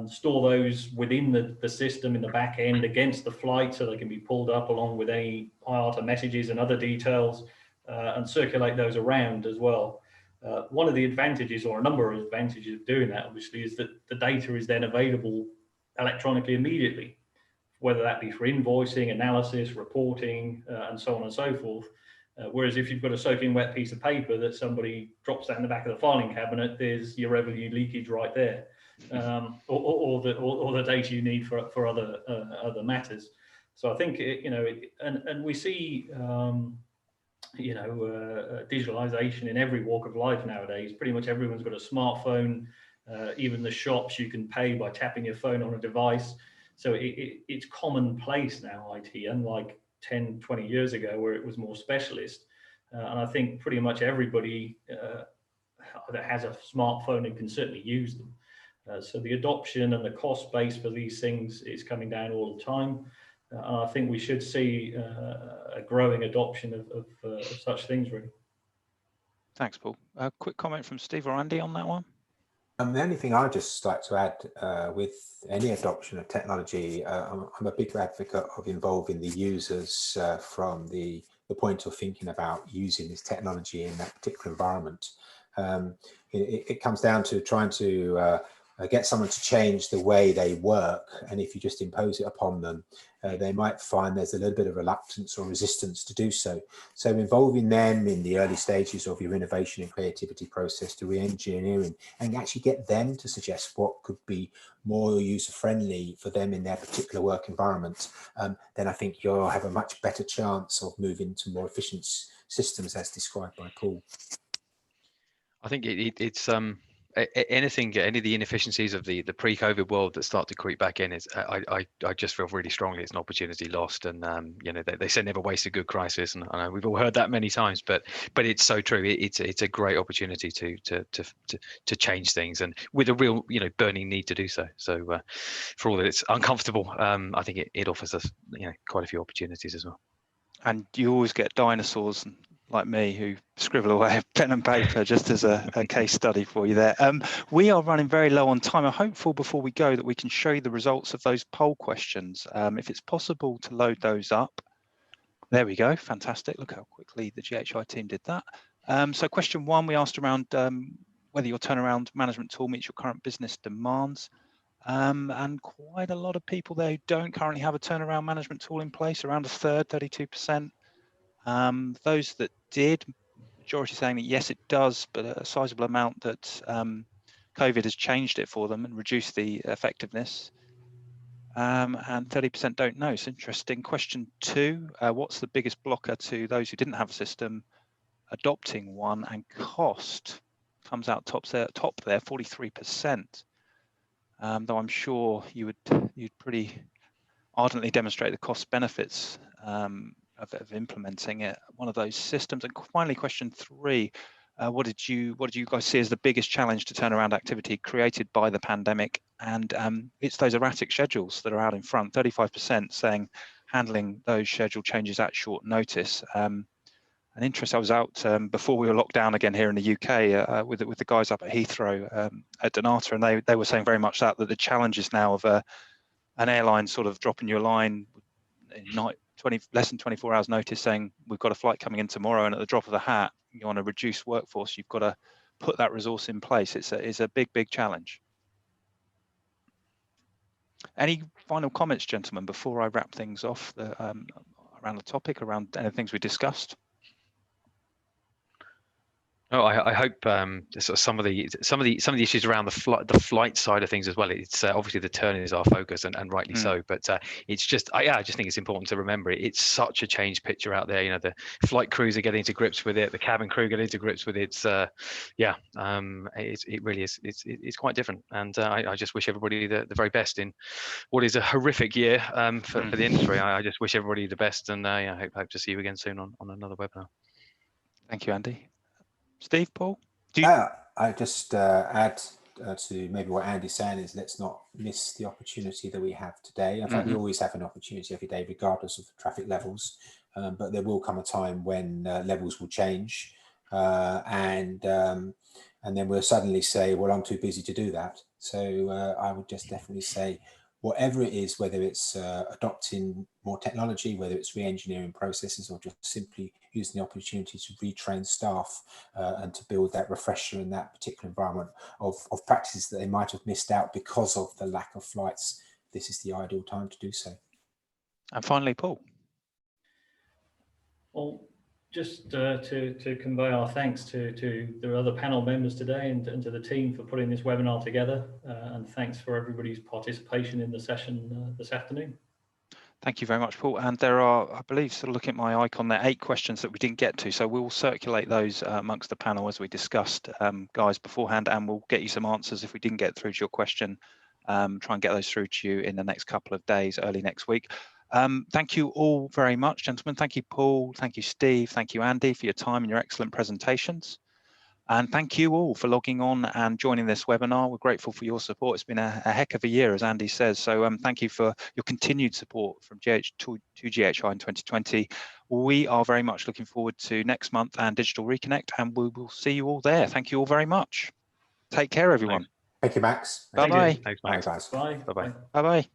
Store those within the system in the back end against the flight so they can be pulled up along with any IATA messages and other details, and circulate those around as well. One of the advantages, or a number of advantages of doing that, obviously, is that the data is then available electronically immediately, whether that be for invoicing, analysis, reporting, and so on and so forth. Whereas if you've got a soaking wet piece of paper that somebody drops down the back of the filing cabinet, there's your revenue leakage right there. or the data you need for other matters. So I think and we see digitalization in every walk of life nowadays. Pretty much everyone's got a smartphone. Even the shops, you can pay by tapping your phone on a device. So it's commonplace now, IT, unlike 10, 20 years ago where it was more specialist. And I think pretty much everybody that has a smartphone and can certainly use them. So the adoption and the cost base for these things is coming down all the time. I think we should see a growing adoption of such things, really. Thanks,
Paul. A quick comment from Steve or Andy on that one?
The only thing I'd just like to add with any adoption of technology, I'm a big advocate of involving the users from the point of thinking about using this technology in that particular environment. It comes down to trying to get someone to change the way they work, and if you just impose it upon them, they might find there's a little bit of reluctance or resistance to do so. So involving them in the early stages of your innovation and creativity process to re-engineering, and actually get them to suggest what could be more user-friendly for them in their particular work environment, then I think you'll have a much better chance of moving to more efficient systems as described by Paul.
I think it's any of the inefficiencies of the pre-COVID world that start to creep back in is I just feel really strongly it's an opportunity lost. And they say never waste a good crisis, and I know we've all heard that many times, but it's so true. It's a great opportunity to change things, and with a real burning need to do so. So for all that it's uncomfortable, I think it offers us quite a few opportunities as well.
And you always get dinosaurs like me who scribble away pen and paper, just as a case study for you there. We are running very low on time. I'm hopeful before we go that we can show you the results of those poll questions. If it's possible to load those up. There we go, fantastic. Look how quickly the GHI team did that. So question 1, we asked around whether your turnaround management tool meets your current business demands. And quite a lot of people there who don't currently have a turnaround management tool in place, around a third, 32%. Those that did, majority saying that yes, it does, but a sizable amount that COVID has changed it for them and reduced the effectiveness. And 30% don't know. It's interesting. Question 2, what's the biggest blocker to those who didn't have a system adopting one? And cost comes out top there, 43%. Though I'm sure you'd pretty ardently demonstrate the cost benefits of implementing it, one of those systems. And finally, question 3, what did you guys see as the biggest challenge to turnaround activity created by the pandemic? And it's those erratic schedules that are out in front. 35% saying handling those schedule changes at short notice. An interest, I was out before we were locked down again here in the UK with the guys up at Heathrow at Donata, and they were saying very much that the challenge is now of an airline sort of dropping you a line less than 24 hours notice saying we've got a flight coming in tomorrow, and at the drop of a hat you want to reduce workforce, you've got to put that resource in place. It's a big challenge. Any final comments, gentlemen, before I wrap things off around the topic, around any things we discussed?
Oh, I hope sort of some of the issues around the flight side of things as well. It's obviously the turn is our focus, and rightly so. But it's just I just think it's important to remember it's such a changed picture out there. The flight crews are getting to grips with it. The cabin crew getting to grips with it. It really is. It's quite different. And I just wish everybody the very best in what is a horrific year for the industry. I just wish everybody the best, and I hope to see you again soon on another webinar.
Thank you, Andy. Steve, Paul?
I just add to maybe what Andy's saying is let's not miss the opportunity that we have today. In fact, we always have an opportunity every day, regardless of the traffic levels. But there will come a time when levels will change, and then we'll suddenly say, well, I'm too busy to do that. So I would just definitely say, whatever it is, whether it's adopting more technology, whether it's re-engineering processes, or just simply using the opportunity to retrain staff and to build that refresher in that particular environment of practices that they might have missed out because of the lack of flights, this is the ideal time to do so.
And finally, Paul.
Well, Just to convey our thanks to the other panel members today and to the team for putting this webinar together, and thanks for everybody's participation in the session this afternoon.
Thank you very much, Paul. And there are, I believe, sort of looking at my icon there, 8 questions that we didn't get to. So we'll circulate those amongst the panel as we discussed, guys, beforehand, and we'll get you some answers if we didn't get through to your question. Try and get those through to you in the next couple of days, early next week. Thank you all very much, gentlemen. Thank you, Paul. Thank you, Steve. Thank you, Andy, for your time and your excellent presentations. And thank you all for logging on and joining this webinar. We're grateful for your support. It's been a heck of a year, as Andy says. So thank you for your continued support from GHI in 2020. We are very much looking forward to next month and Digital Reconnect, and we will see you all there. Thank you all very much. Take care, everyone.
Thank you, Max.
Bye-bye.
Thanks, Max.
Bye, guys.
Bye.
Bye-bye.
Bye-bye.